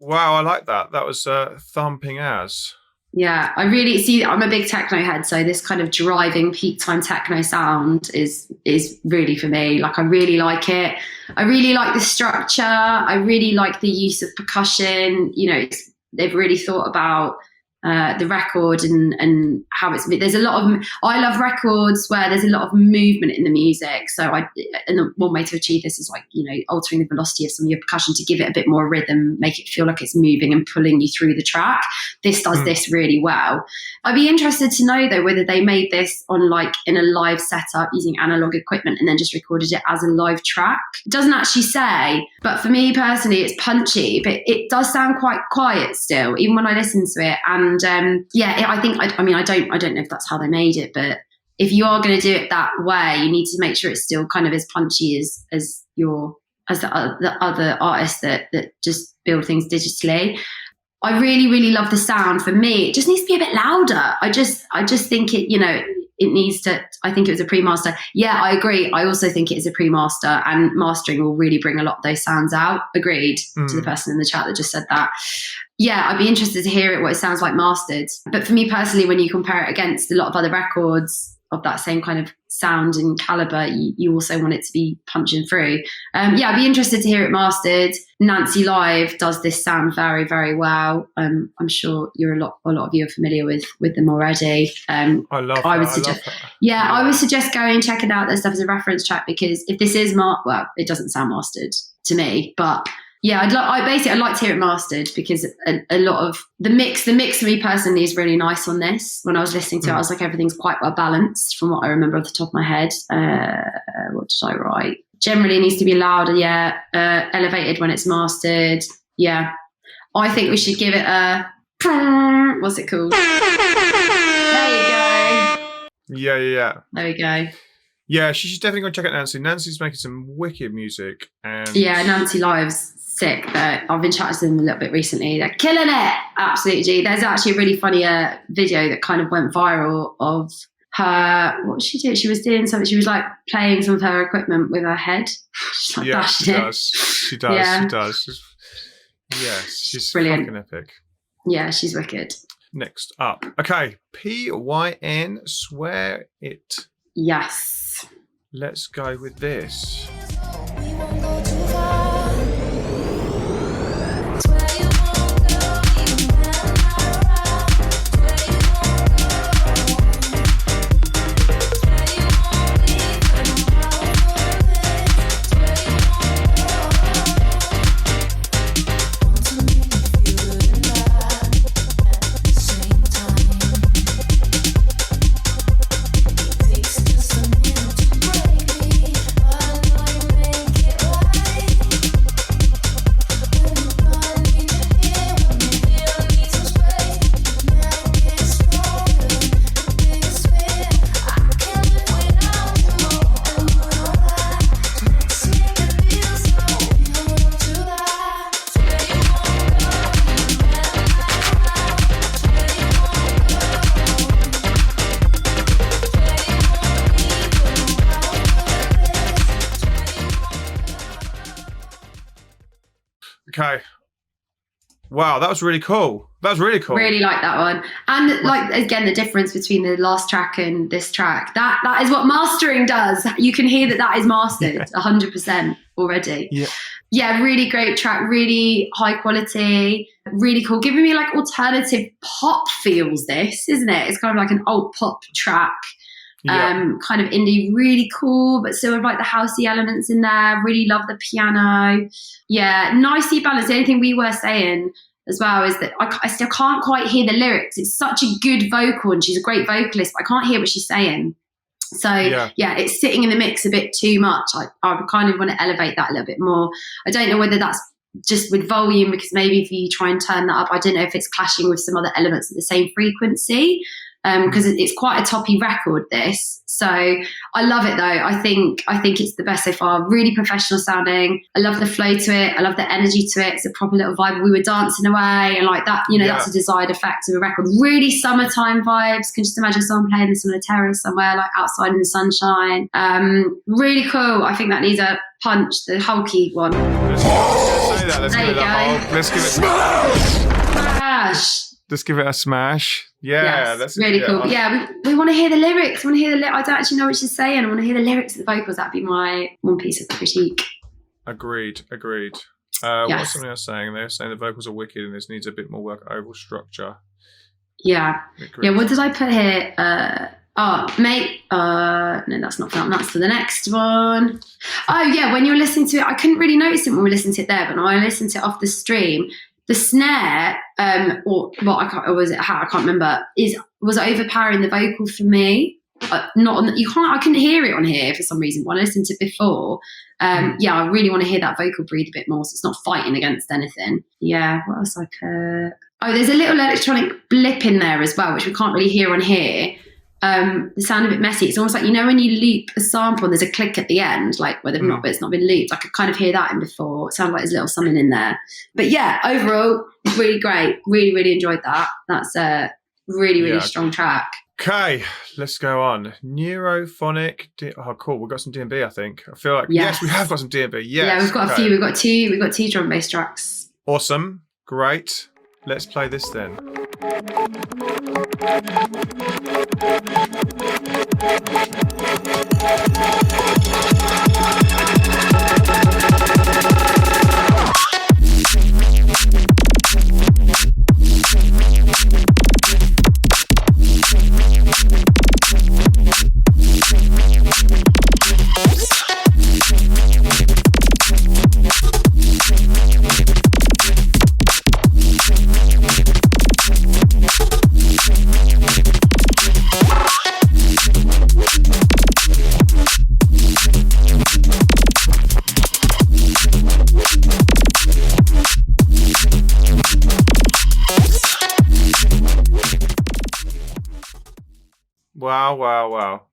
Wow, I like that. That was thumping as. Yeah, I really see. I'm a big techno head, so this kind of driving peak time techno sound is really for me. Like, I really like it. I really like the structure. I really like the use of percussion. You know, they've really thought about the record and how it's. There's a lot of. I love records where there's a lot of movement in the music. So and the one way to achieve this is, like, you know, altering the velocity of some of your percussion to give it a bit more rhythm, make it feel like it's moving and pulling you through the track. This does this really well. I'd be interested to know though whether they made this on, like, in a live setup using analog equipment and then just recorded it as a live track. It doesn't actually say, but for me personally, it's punchy, but it does sound quite quiet still, even when I listen to it. And I think I don't know if that's how they made it, but if you are going to do it that way, you need to make sure it's still kind of as punchy as the other artists that just build things digitally. I really, really love the sound. For me, it just needs to be a bit louder. I just think it, you know, it needs to. I think it was a pre-master. Yeah, I agree. I also think it is a pre-master, and mastering will really bring a lot of those sounds out. Agreed to the person in the chat that just said that. Yeah, I'd be interested to hear it, what it sounds like mastered. But for me personally, when you compare it against a lot of other records of that same kind of sound and caliber, you also want it to be punching through. I'd be interested to hear it mastered. Nancy Live does this sound very, very well. I'm sure a lot of you are familiar with them already. I would suggest going and checking out their stuff as a reference track, because if this is it doesn't sound mastered to me, but yeah, I'd like to hear it mastered, because a lot of the mix for me personally is really nice on this. When I was listening to it, I was like, everything's quite well balanced from what I remember off the top of my head. What did I write? Generally needs to be louder, elevated when it's mastered. Yeah, I think we should give it a, what's it called? There you go. Yeah. There we go. Yeah, she should definitely go check out Nancy. Nancy's making some wicked music. And yeah, Nancy Live's sick. I've been chatting to them a little bit recently. They're killing it. Absolutely. There's actually a really funny video that kind of went viral of her. What did she do? She was doing something. She was like playing some of her equipment with her head. She's like bashing it. She does. Yeah. She does. Yeah, she's brilliant. Fucking epic. Yeah, she's wicked. Next up. Okay, PYN, Swear It. Yes. Let's go with this. We won't go too far. Okay. Wow, that was really cool. Really like that one. And like, again, the difference between the last track and this track, that is what mastering does. You can hear that is mastered 100% already. Yeah, really great track, really high quality, really cool. Giving me like alternative pop feels, this, isn't it? It's kind of like an alt pop track. Kind of indie, really cool, but still with like the housey elements in there. Really love the piano. Yeah, nicely balanced. The only thing we were saying as well is that I still can't quite hear the lyrics. It's such a good vocal and she's a great vocalist, but I can't hear what she's saying. So yeah, it's sitting in the mix a bit too much. I kind of want to elevate that a little bit more. I don't know whether that's just with volume, because maybe if you try and turn that up, I don't know if it's clashing with some other elements at the same frequency. Because it's quite a toppy record, this. So I love it though. I think it's the best so far. Really professional sounding. I love the flow to it. I love the energy to it. It's a proper little vibe. We were dancing away and like that, that's a desired effect of a record. Really summertime vibes. Can just imagine someone playing this on a terrace somewhere, like outside in the sunshine. Really cool. I think that needs a punch, the hulky one. Let's say that. Let's give it a Smash. Let's give it a smash. Yeah, Yes, that's really cool. Yeah, we want to hear the lyrics. I want to hear I don't actually know what she's saying. I want to hear the lyrics of the vocals. That'd be my one piece of critique. Agreed. What's Yes. something else saying? They're saying the vocals are wicked and this needs a bit more work. Overall structure. Yeah. Agreed. Yeah, what did I put here? No, that's not that. That's for the next one. Oh, yeah, when you're listening to it, I couldn't really notice it when we listened to it there, but when I listened to it off the stream, the snare, or what I can't remember, was overpowering the vocal for me. I couldn't hear it on here for some reason when I listened to it before. Yeah, I really want to hear that vocal breathe a bit more so it's not fighting against anything. Yeah, what else I put? Oh, there's a little electronic blip in there as well, which we can't really hear on here. The sound a bit messy. It's almost like, you know, when you loop a sample and there's a click at the end, like whether it's not been looped. I could kind of hear that in before. It sounded like there's a little something in there. But yeah, overall, it's really great. Really, really enjoyed that. That's a really, really strong track. Okay, let's go on. Neurophonic. Oh, cool. We've got some D&B, I think. I feel like yes, we have got some D&B. Yes. Yeah, we've got a few. We've got two drum and bass tracks. Awesome. Great. Let's play this then.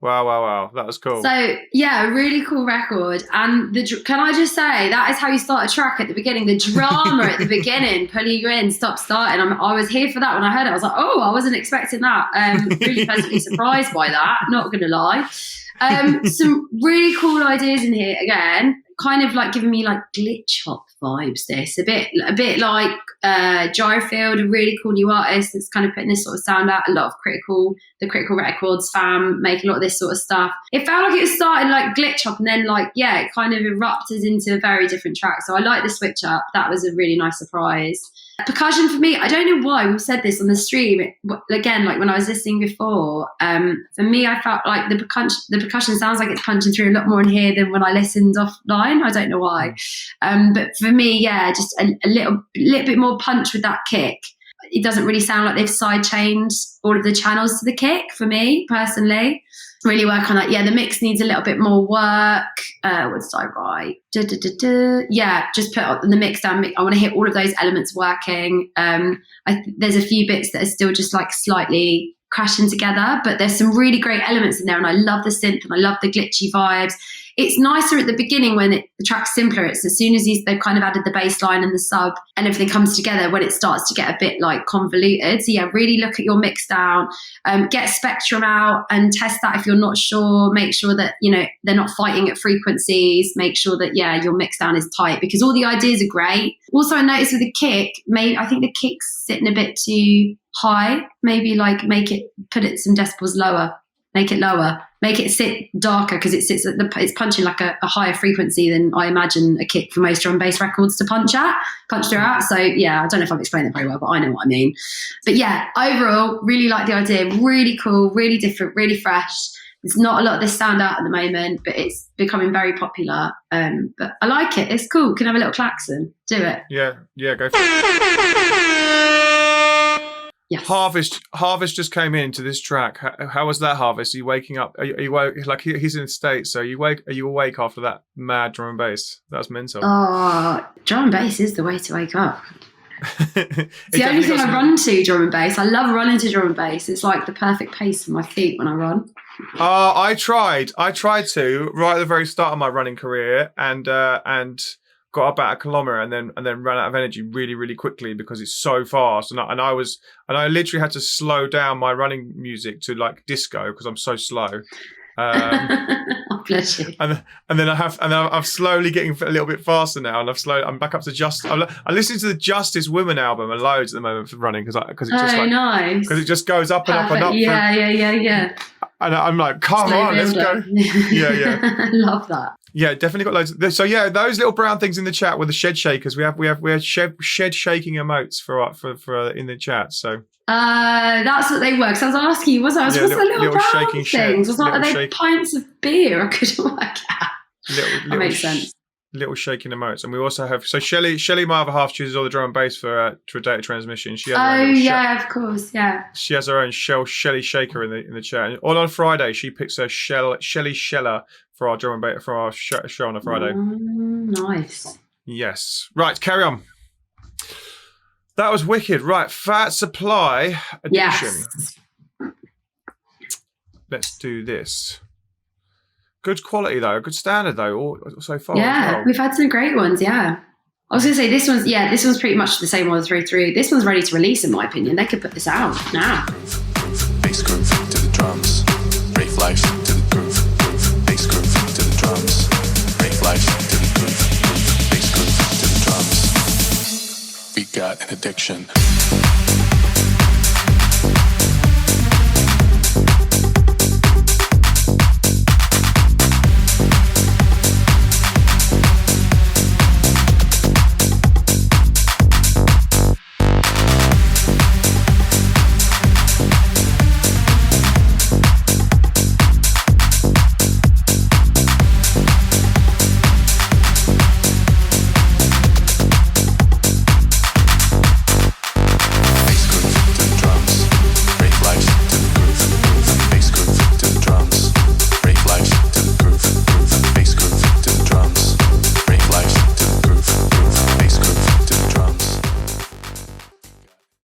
Wow. That was cool. So, yeah, a really cool record. And can I just say, that is how you start a track at the beginning. The drama at the beginning, pulling you in, stop starting. I was here for that when I heard it. I was like, oh, I wasn't expecting that. Really pleasantly surprised by that, not going to lie. Some really cool ideas in here again. Kind of like giving me like glitch hop vibes. This a bit like Gyrofield, a really cool new artist that's kind of putting this sort of sound out. A lot of the Critical Records fam make a lot of this sort of stuff. It felt like it was starting like glitch hop, and then it kind of erupted into a very different track. So I like the switch up. That was a really nice surprise. Percussion for me, I don't know why we've said this on the stream. Again, like when I was listening before, for me, I felt like the percussion sounds like it's punching through a lot more in here than when I listened offline. I don't know why. But for me, yeah, just a little bit more punch with that kick. It doesn't really sound like they've side chained all of the channels to the kick for me personally. Really work on that. Yeah, the mix needs a little bit more work. What did I write? Yeah, just put the mix down. I want to hear all of those elements working. There's a few bits that are still just like slightly crashing together, but there's some really great elements in there, and I love the synth and I love the glitchy vibes. It's nicer at the beginning when the track's simpler. It's as soon as they've kind of added the bass line and the sub and everything comes together when it starts to get a bit like convoluted. So yeah, really look at your mix down, get Spectrum out and test that if you're not sure. Make sure that, you know, they're not fighting at frequencies. Make sure that, yeah, your mix down is tight because all the ideas are great. Also, I noticed with the kick, I think the kick's sitting a bit too high. Maybe like put it some decibels lower. Make it lower, make it sit darker because it's punching like a higher frequency than I imagine a kick for most drum and bass records to punch through at. So yeah, I don't know if I've explained it very well, but I know what I mean. But yeah, overall, really like the idea. Really cool, really different, really fresh. There's not a lot of this sound out at the moment, but it's becoming very popular. But I like it. It's cool. Can have a little klaxon. Do it. Yeah, go for it. Yes. Harvest just came into this track. How was that, Harvest? Are you waking up? Are you woke? Like he's in the States, so are you awake after that mad drum and bass? That's mental. Oh, drum and bass is the way to wake up. It's the only thing I run to, drum and bass. I love running to drum and bass. It's like the perfect pace for my feet when I run. I tried to right at the very start of my running career, and got about a kilometre and then ran out of energy really, really quickly because it's so fast. And I literally had to slow down my running music to like disco because I'm so slow. Oh, bless you. And then I'm slowly getting a little bit faster now, and I'm back up to I'm listening to the Justice Women album and loads at the moment for running because it just nice. because it just goes up and up and up. Yeah. And I'm like, come on, let's go. Yeah. I love that. Yeah, definitely got loads. So yeah, those little brown things in the chat were the shed shakers. We have shed shaking emotes for in the chat. So that's what they were. Because I was asking you, what's the little brown shaking things? Was are they shake. pints of beer? I couldn't work out. That makes sense. Little shaking emotes, and we also have Shelley, my other half, chooses all the drum and bass for data transmission. She has of course, yeah. She has her own Shelley shaker in the chat. And on Friday, she picks her Shelley Sheller for our drum and bass for our show on a Friday. Nice. Yes. Right, carry on. That was wicked. Right, Fat Supply edition. Yes. Let's do this. Good quality though, good standard though, so far. Yeah, well. we've had some great ones. Yeah, I was going to say this one's pretty much the same one through. This one's ready to release, in my opinion. They could put this out now. Bass groove to the drums, rave life to the groove. Bass groove to the drums, rave life to the groove. Bass groove to the drums. We got an addiction.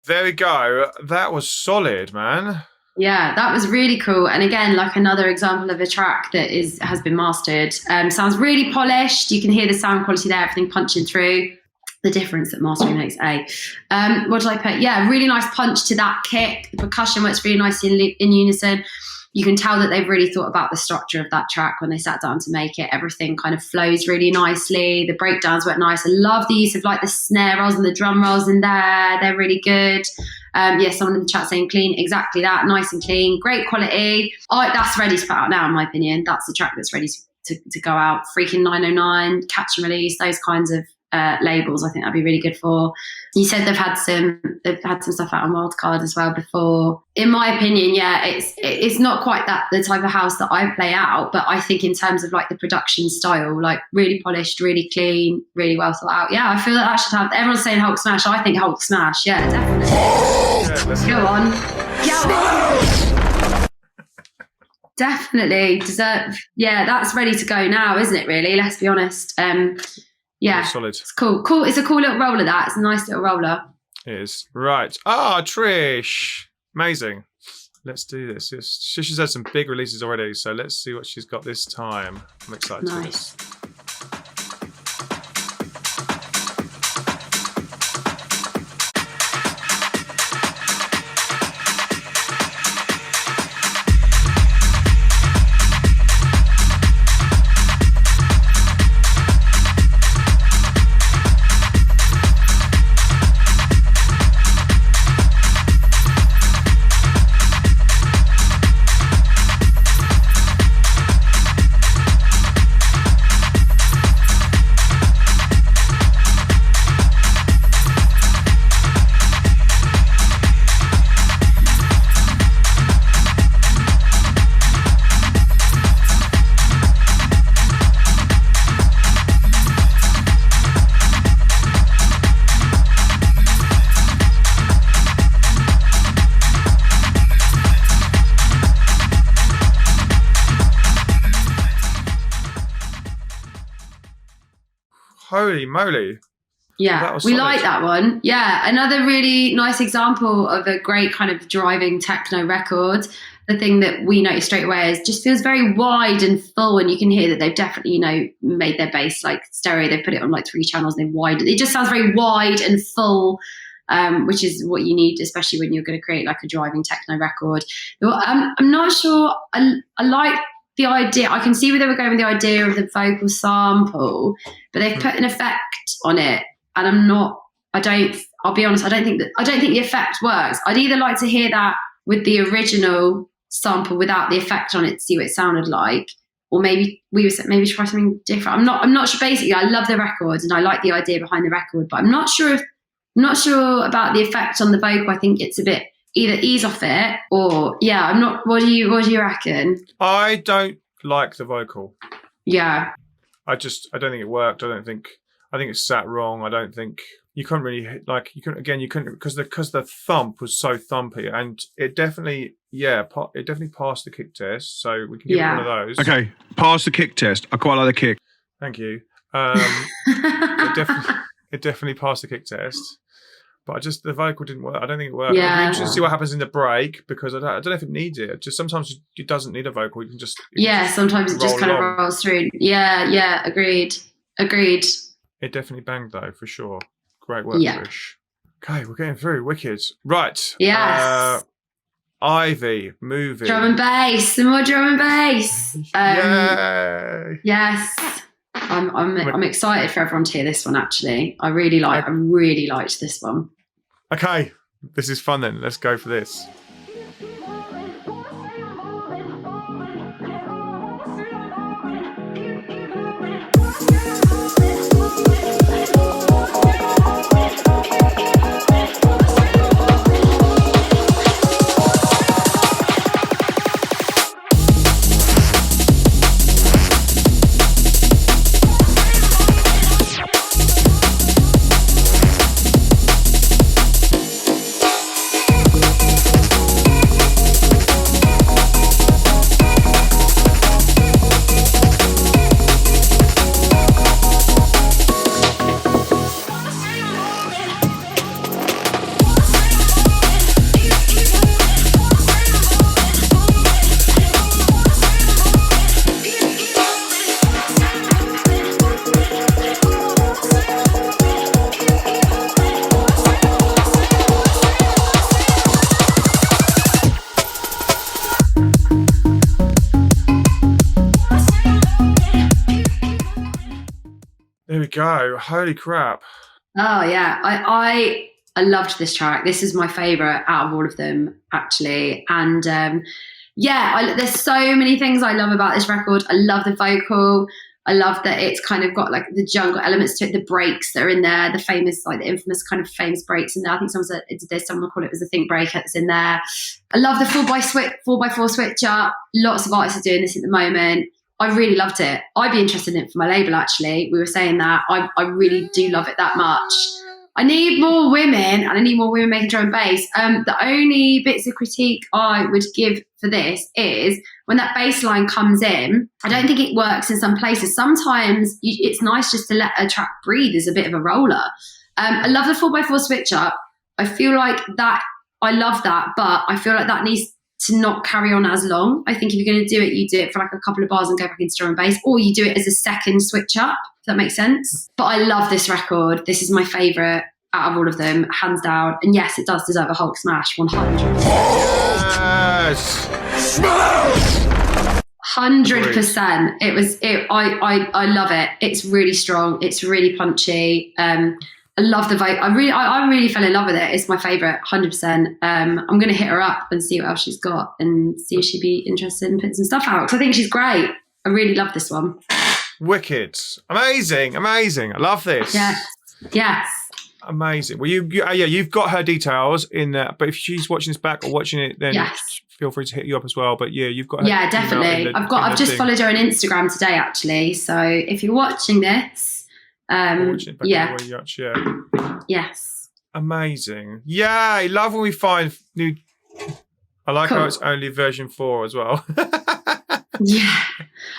There we go. That was solid, man. Yeah, that was really cool. And again, like another example of a track that has been mastered. Sounds really polished. You can hear the sound quality there, everything punching through. The difference that mastering makes. What did I put? Yeah, really nice punch to that kick. The percussion works really nicely in unison. You can tell that they've really thought about the structure of that track when they sat down to make it. Everything kind of flows really nicely. The breakdowns work nice. I love the use of like the snare rolls and the drum rolls in there. They're really good. Someone in the chat saying clean. Exactly that. Nice and clean. Great quality. That's ready to put out now, in my opinion. That's the track that's ready to go out. Freaking 909, catch and release, those kinds of labels. I think that'd be really good for. You said they've had some stuff out on Wildcard as well before. In my opinion, it's not quite the type of house that I play out, but I think in terms of like the production style, like really polished, really clean, really well thought out. Yeah, I feel that should have. Everyone's saying Hulk Smash. I think Hulk Smash. Yeah, definitely. Go on. Definitely deserve. Yeah, that's ready to go now, isn't it? Really, let's be honest. Yeah, solid. It's cool. It's a cool little roller. It's a nice little roller. It is. Right. Trish. Amazing. Let's do this. She's had some big releases already, so let's see what she's got this time. I'm excited for this. Holy moly. Yeah, we like that one. Yeah, another really nice example of a great kind of driving techno record. The thing that we noticed straight away is just feels very wide and full, and you can hear that they've definitely, made their bass like stereo. They've put it on like 3 channels. They've widened. It just sounds very wide and full, which is what you need, especially when you're going to create like a driving techno record. I'm not sure. I like the idea. I can see where they were going with the idea of the vocal sample, but they've put an effect on it, and I'll be honest, I don't think the effect works. I'd either like to hear that with the original sample without the effect on it to see what it sounded like, or maybe try something different. I'm not sure. Basically, I love the record and I like the idea behind the record, but I'm not sure about the effect on the vocal. I think it's a bit either ease off it or I'm not. What do you reckon? I don't like the vocal. Yeah. I don't think it worked. I think it's sat wrong. I don't think you couldn't really because the thump was so thumpy, and it definitely passed the kick test. So we can give it one of those. Okay, pass the kick test. I quite like the kick. Thank you. It definitely passed the kick test. But the vocal didn't work. I don't think it worked. Yeah. I'm interested to see what happens in the break, because I don't know if it needs it. Just sometimes it doesn't need a vocal. You can just sometimes it just kind of rolls through. Yeah. Agreed. It definitely banged though, for sure. Great work, Trish. Okay, we're getting through. Wicked. Right. Yes. Ivy, movie. Drum and bass. Some more drum and bass. Yay. Yes. I'm excited for everyone to hear this one. Actually, I really liked this one. Okay, this is fun then. Let's go for this. There we go. Holy crap. Oh yeah, I loved this track. This is my favourite out of all of them, actually. And there's so many things I love about this record. I love the vocal. I love that it's kind of got like the jungle elements to it, the breaks that are in there, the infamous kind of famous breaks in there. I think someone called it was a think breaker that's in there. I love the 4x4 switch up. Lots of artists are doing this at the moment. I really loved it. I'd be interested in it for my label, actually. We were saying that. I really do love it that much. I need more women, and I need more women making drum and bass. The only bits of critique I would give for this is when that bass line comes in, I don't think it works in some places. Sometimes it's nice just to let a track breathe as a bit of a roller. I love the 4x4 switch up. I feel like that, I love that, but I feel like that needs to not carry on as long. I think if you're going to do it, you do it for like a couple of bars and go back into drum and bass, or you do it as a second switch up, if that makes sense. But I love this record. This is my favourite out of all of them, hands down. And yes, it does deserve a Hulk smash, 100%. Yes! Smash! 100%. I love it. It's really strong. It's really punchy. I love the vote. I really fell in love with it. It's my favourite, 100%. I'm going to hit her up and see what else she's got and see if she'd be interested in putting some stuff out. Because I think she's great. I really love this one. Wicked. Amazing. I love this. Yes. Amazing. Well, you've got her details in that. But if she's watching this back or watching it, then feel free to hit you up as well. But yeah, you've got her. Yeah, definitely. I've just followed her on Instagram today, actually. So if you're watching this, yes. Amazing. Yay. Love when we find new. I like how it's only version 4 as well. Yeah.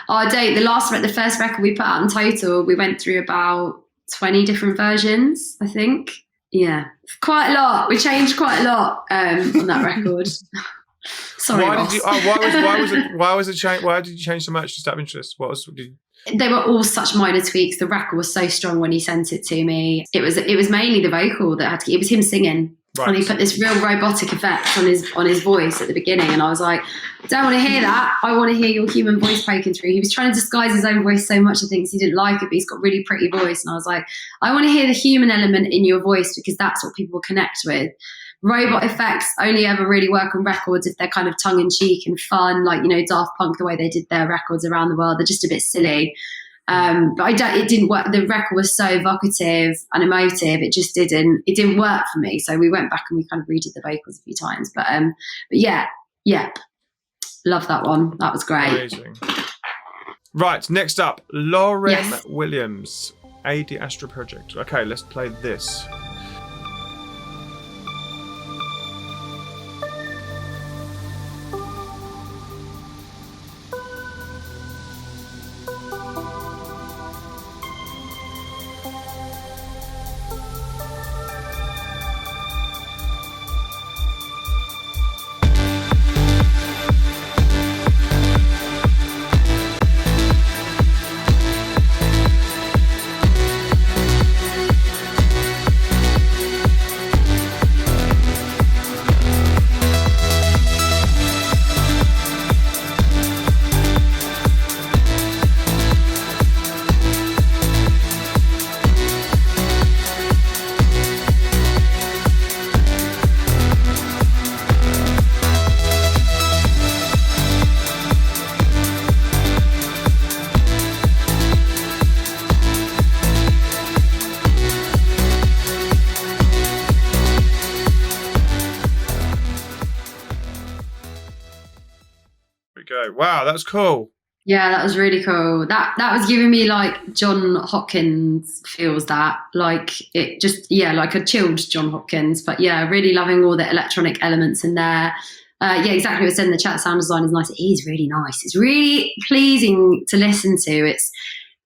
Oh, the first record we put out in total, we went through about 20 different versions, I think. Yeah. Quite a lot. We changed quite a lot on that record. Sorry, Why did you change so much? Just out of interest. They were all such minor tweaks. The record was so strong when he sent it to me. It was mainly the vocal that had to. It was him singing. Right. And he put this real robotic effect on his voice at the beginning, and I was like, I don't want to hear that. I want to hear your human voice breaking through. He was trying to disguise his own voice so much, I think, he didn't like it, but he's got a really pretty voice. And I was like, I want to hear the human element in your voice, because that's what people connect with. Robot effects only ever really work on records if they're kind of tongue-in-cheek and fun, like, you know, Daft Punk, the way they did their records around the world. They're just a bit silly. But it didn't work. The record was so evocative and emotive. It didn't work for me. So we went back and we kind of redid the vocals a few times. But yeah, love that one. That was great. Amazing. Right, next up, Lauren Yes. Williams, AD Astro Project. Okay, let's play this. Wow, that's cool. Yeah, that was really cool. That was giving me like John Hopkins feels, that like it just, yeah, like a chilled John Hopkins. But yeah, really loving all the electronic elements in there. Yeah, exactly what I said in the chat. Sound design is nice. It is really nice. It's really pleasing to listen to.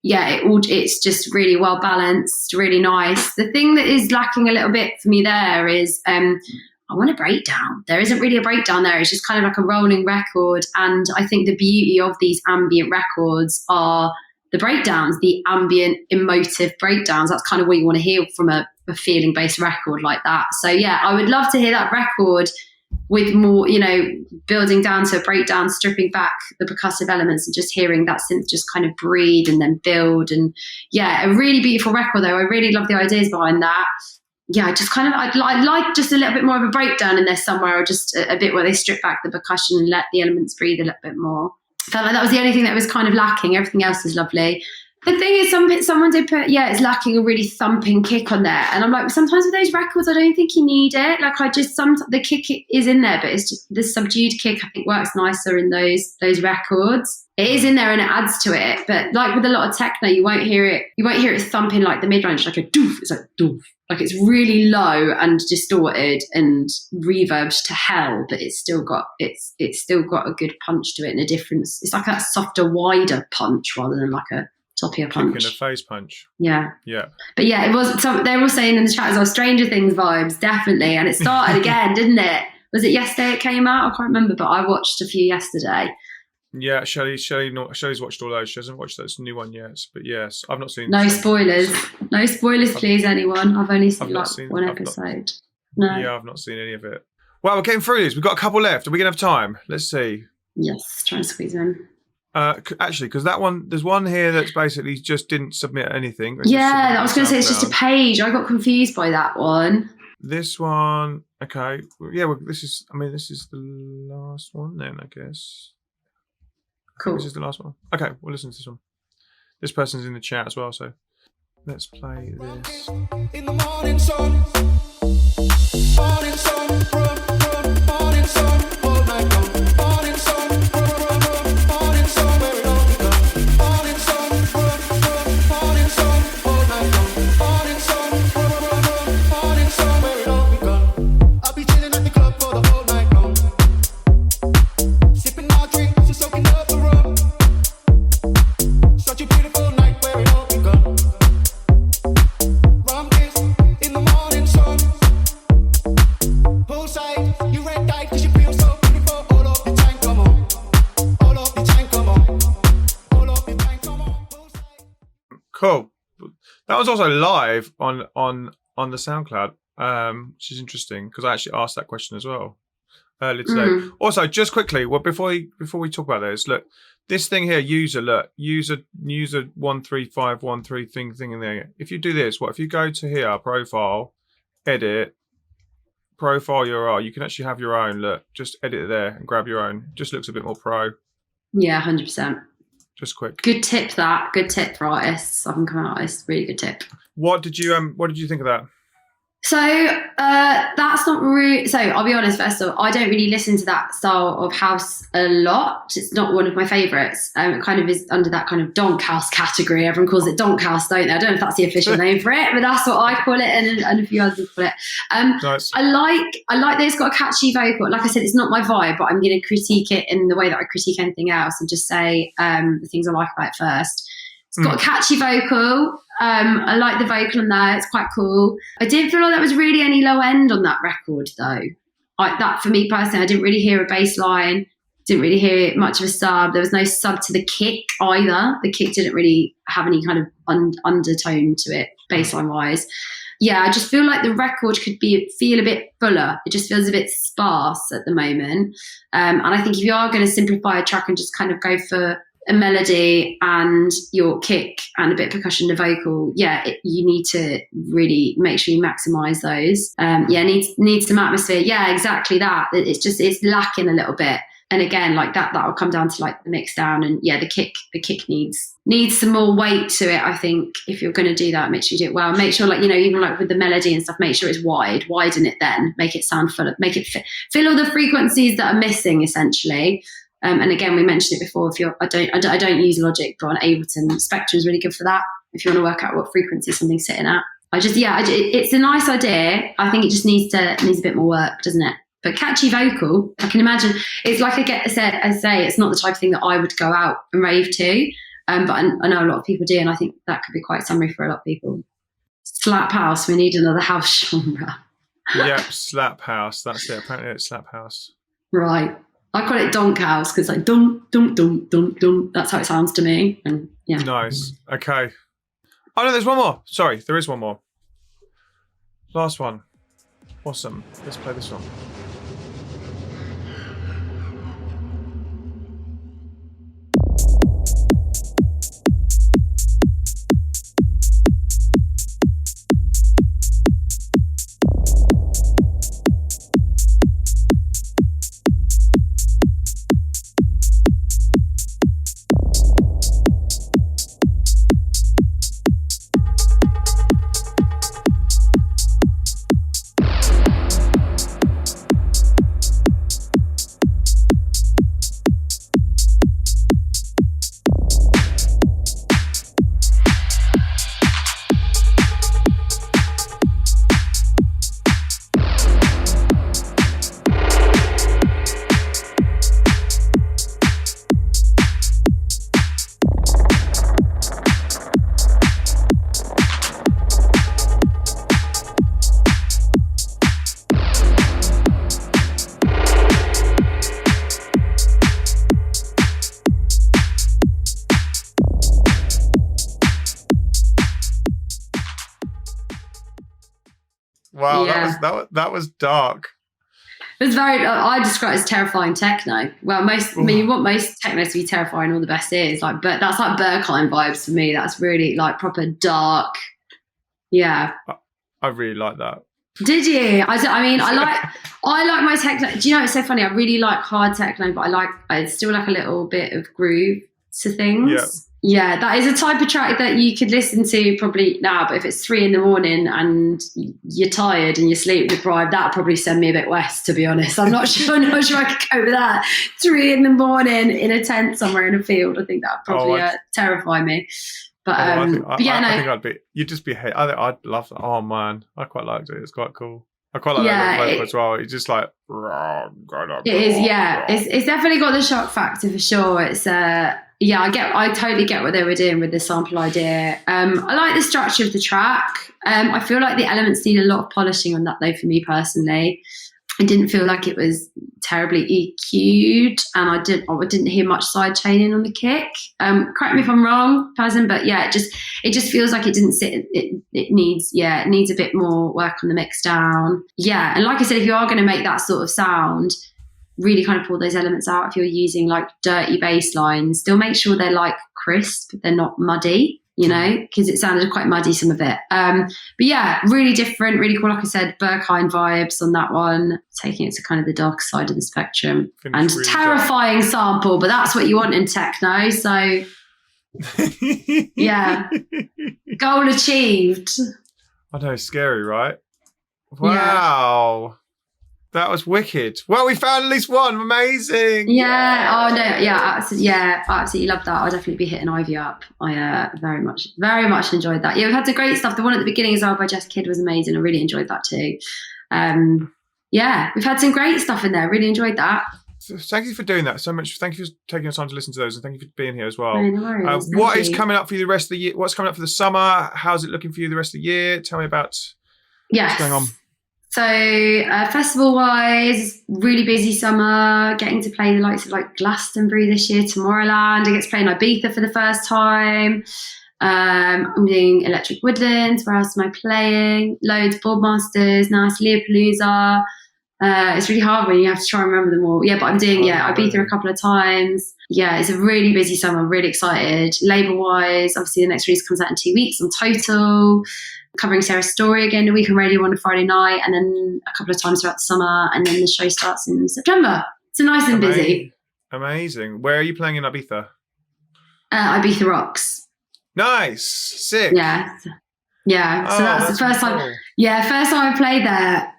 It's just really well balanced, really nice. The thing that is lacking a little bit for me there is I want a breakdown. There isn't really a breakdown there. It's just kind of like a rolling record. And I think the beauty of these ambient records are the breakdowns, the ambient emotive breakdowns. That's kind of what you want to hear from a feeling-based record like that. So yeah, I would love to hear that record with more, you know, building down to a breakdown, stripping back the percussive elements and just hearing that synth just kind of breathe and then build. And yeah, a really beautiful record though. I really love the ideas behind that. Yeah, I'd like just a little bit more of a breakdown in there somewhere, or just a bit where they strip back the percussion and let the elements breathe a little bit more. I felt like that was the only thing that was kind of lacking. Everything else is lovely. The thing is, someone did put, it's lacking a really thumping kick on there. And I'm like, sometimes with those records, I don't think you need it. Like the kick is in there, but it's just the subdued kick, I think, works nicer in those records. It is in there and it adds to it. But like with a lot of techno, you won't hear it thumping like the mid-range, like a doof. It's like doof. Like it's really low and distorted and reverbed to hell, but it's still got a good punch to it and a difference. It's like a softer, wider punch rather than like a toppier punch. Kick in the face punch. Yeah. Yeah. But yeah, it was. They were saying in the chat as well, Stranger Things vibes, definitely. And it started again, didn't it? Was it yesterday it came out? I can't remember, but I watched a few yesterday. Yeah, Shelley's watched all those. She hasn't watched this new one yet, but yes, I've not seen. No spoilers. No spoilers, please, anyone. I've only seen one episode. No. Yeah, I've not seen any of it. Well, we're getting through these. We've got a couple left. Are we going to have time? Let's see. Yes, try and squeeze in. Actually, because that one, there's one here that's basically just didn't submit anything. Yeah, I was going to say it's just a page. I got confused by that one. This one, okay. Yeah, this is the last one then, I guess. Cool. This is the last one. Okay, we'll listen to this one. This person's in the chat as well, so let's play this. In the morning sun, morning sun, morning sun, all night long. Morning sun, morning sun, where it all begun. Morning sun, morning sun, all night long. Morning sun, where it all begun. I'll be chilling at the club for the whole night long, sipping my drink, so soaking up the rum. Such a beautiful night where it all begun. Rum kiss in the morning sun. Poolside, you red light 'cause you feel so beautiful. All of the time, come on. All of the time, come on. All of the time, come on. Poolside. Cool. That was also live on the SoundCloud. which is interesting because I actually asked that question as well earlier today. Also, just quickly, before we talk about this, look, this thing here, user 13513 thing in there. If you do this, if you go to here, profile, edit, profile URL, you can actually have your own. Look, just edit it there and grab your own. Just looks a bit more pro. Yeah, 100%. Just quick. Good tip. Good tip for artists, up and coming artists. Really good tip. What did you think of that? So that's not really. So I'll be honest. First of all, I don't really listen to that style of house a lot. It's not one of my favourites. It kind of is under that kind of donk house category. Everyone calls it donk house, don't they? I don't know if that's the official name for it, but that's what I call it, and a few others call it. Nice. I like that it's got a catchy vocal. Like I said, it's not my vibe, but I'm going to critique it in the way that I critique anything else, and just say the things I like about it first. It's got a catchy vocal. I like the vocal on there. It's quite cool. I didn't feel like there was really any low end on that record, though. Like that, for me personally, I didn't really hear a bass line. Didn't really hear much of a sub. There was no sub to the kick either. The kick didn't really have any kind of undertone to it, bass line wise. Yeah, I just feel like the record could feel a bit fuller. It just feels a bit sparse at the moment. And I think if you are going to simplify a track and just kind of go for a melody and your kick and a bit of percussion and vocal, you need to really make sure you maximize those. Needs some atmosphere. Yeah, exactly that. It's lacking a little bit. And again, like that'll come down to like the mix down, and the kick needs some more weight to it. I think if you're going to do that, make sure you do it well. Make sure, like, even like with the melody and stuff, make sure it's widen it, then make it sound full, make it fill all the frequencies that are missing, essentially. And again, we mentioned it before. I don't use Logic, but on Ableton, Spectrum is really good for that. If you want to work out what frequency something's sitting at, it's a nice idea. I think it just needs a bit more work, doesn't it? But catchy vocal, I can imagine. It's like I say, it's not the type of thing that I would go out and rave to. But I know a lot of people do, and I think that could be quite summary for a lot of people. Slap house. We need another house genre. Yep, slap house. That's it. Apparently, it's slap house. Right. I call it donk house because like dum dum dum dum dum. That's how it sounds to me. And yeah. Nice. Okay. Oh no, there's one more. Sorry, there is one more. Last one. Awesome. Let's play this one. Wow, Yeah. that was dark. It was very. I describe it as terrifying techno. Well, you want most techno to be terrifying. All the best is like, but that's like Berghain vibes for me. That's really like proper dark. Yeah. I really like that. Did you? I like my techno. Do you know, it's so funny? I really like hard techno, but I still like a little bit of groove to things. Yeah. Yeah, that is a type of track that you could listen to probably now, but if it's 3 a.m. and you're tired and you're sleep deprived, that'll probably send me a bit west, to be honest. I'm not sure I could cope with that. 3 a.m. in a tent somewhere in a field. I think that'd probably terrify me. But you'd just be. I'd love that. Oh man, I quite liked it. It's quite cool. I quite like that vocal as well. It's just like it is. Yeah, it's definitely got the shock factor for sure. It's I totally get what they were doing with the sample idea. I like the structure of the track. I feel like the elements need a lot of polishing on that though, for me personally. I didn't feel like it was terribly EQ'd, and I didn't hear much side chaining on the kick. Correct me if I'm wrong, person, but yeah, it just feels like it didn't sit. It needs a bit more work on the mix down. Yeah, and like I said, if you are going to make that sort of sound, really kind of pull those elements out. If you're using like dirty bass lines, still make sure they're like crisp, they're not muddy, you know, because it sounded quite muddy, some of it. But yeah, really different, really cool. Like I said, Berkheim vibes on that one, taking it to kind of the dark side of the spectrum. And really terrifying sample, but that's what you want in techno. So yeah, goal achieved. I know, scary, right? Wow. Yeah. That was wicked. Well, we found at least one. Amazing. Yeah. Oh no. Yeah. Absolutely. Yeah. I absolutely love that. I'll definitely be hitting Ivy up. I very much enjoyed that. Yeah, we've had some great stuff. The one at the beginning as well by Jess Kidd was amazing. I really enjoyed that too. Yeah, we've had some great stuff in there. Really enjoyed that. So thank you for doing that so much. Thank you for taking the time to listen to those, and thank you for being here as well. No worries. What is coming up for you the rest of the year? What's coming up for the summer? How's it looking for you the rest of the year? Tell me about what's going on. So festival-wise, really busy summer, getting to play the likes of like Glastonbury this year, Tomorrowland. I get to play in Ibiza for the first time. I'm doing Electric Woodlands. Where else am I playing? Loads, Boardmasters, nice, Leopoldsá. It's really hard when you have to try and remember them all. Yeah, but I'm doing, Ibiza a couple of times. Yeah, it's a really busy summer. I'm really excited. Label-wise, obviously the next release comes out in 2 weeks on Total. Covering Sarah's Story again a week on Radio 1 on Friday night, and then a couple of times throughout the summer, and then the show starts in September. So nice and busy. Amazing. Where are you playing in Ibiza? Ibiza Rocks. Nice. Sick. Yeah. Yeah. So that's the first time. Yeah, first time I played there.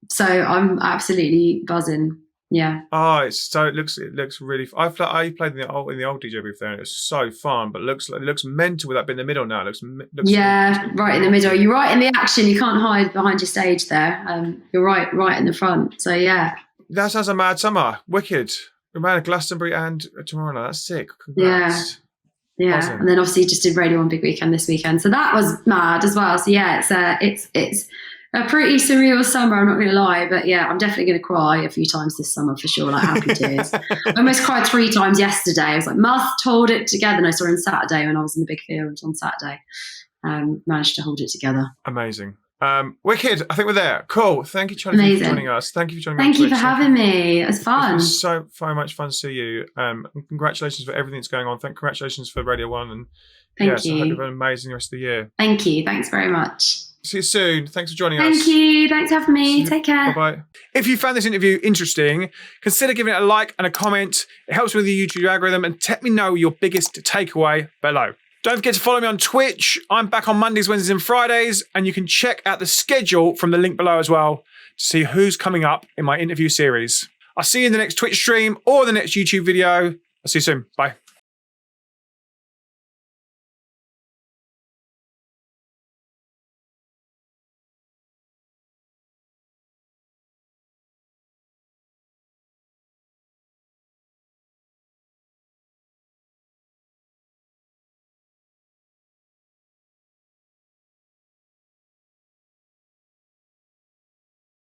So I'm absolutely buzzing. Yeah. Oh, it looks really. I played in the old DJ booth there, and it's so fun. But it looks mental with that bit in the middle now. It looks yeah, right in the middle. You're right in the action. You can't hide behind your stage there. You're right in the front. So yeah. That sounds a mad summer. Wicked. Around Glastonbury and Tomorrowland. That's sick. Congrats. Yeah. Awesome. And then obviously just did Radio 1 Big Weekend this weekend. So that was mad as well. So yeah, it's a pretty surreal summer, I'm not going to lie, but yeah, I'm definitely going to cry a few times this summer for sure, like happy tears. I almost cried 3 times yesterday. I was like, must hold it together. And I saw her on Saturday when I was in the big field on Saturday. Managed to hold it together. Amazing. Wicked. I think we're there. Cool. Thank you, Charlie, for joining us. Thank you for joining me. Thank you for having me. It was fun. It was so very much fun to see you. And congratulations for everything that's going on. Congratulations for Radio 1. And Thank you. I hope you have an amazing rest of the year. Thank you. Thanks very much. See you soon. Thanks for joining us. Thank you. Thanks for having me. Take care. Bye-bye. If you found this interview interesting, consider giving it a like and a comment. It helps with the YouTube algorithm, and let me know your biggest takeaway below. Don't forget to follow me on Twitch. I'm back on Mondays, Wednesdays, and Fridays, and you can check out the schedule from the link below as well to see who's coming up in my interview series. I'll see you in the next Twitch stream or the next YouTube video. I'll see you soon. Bye.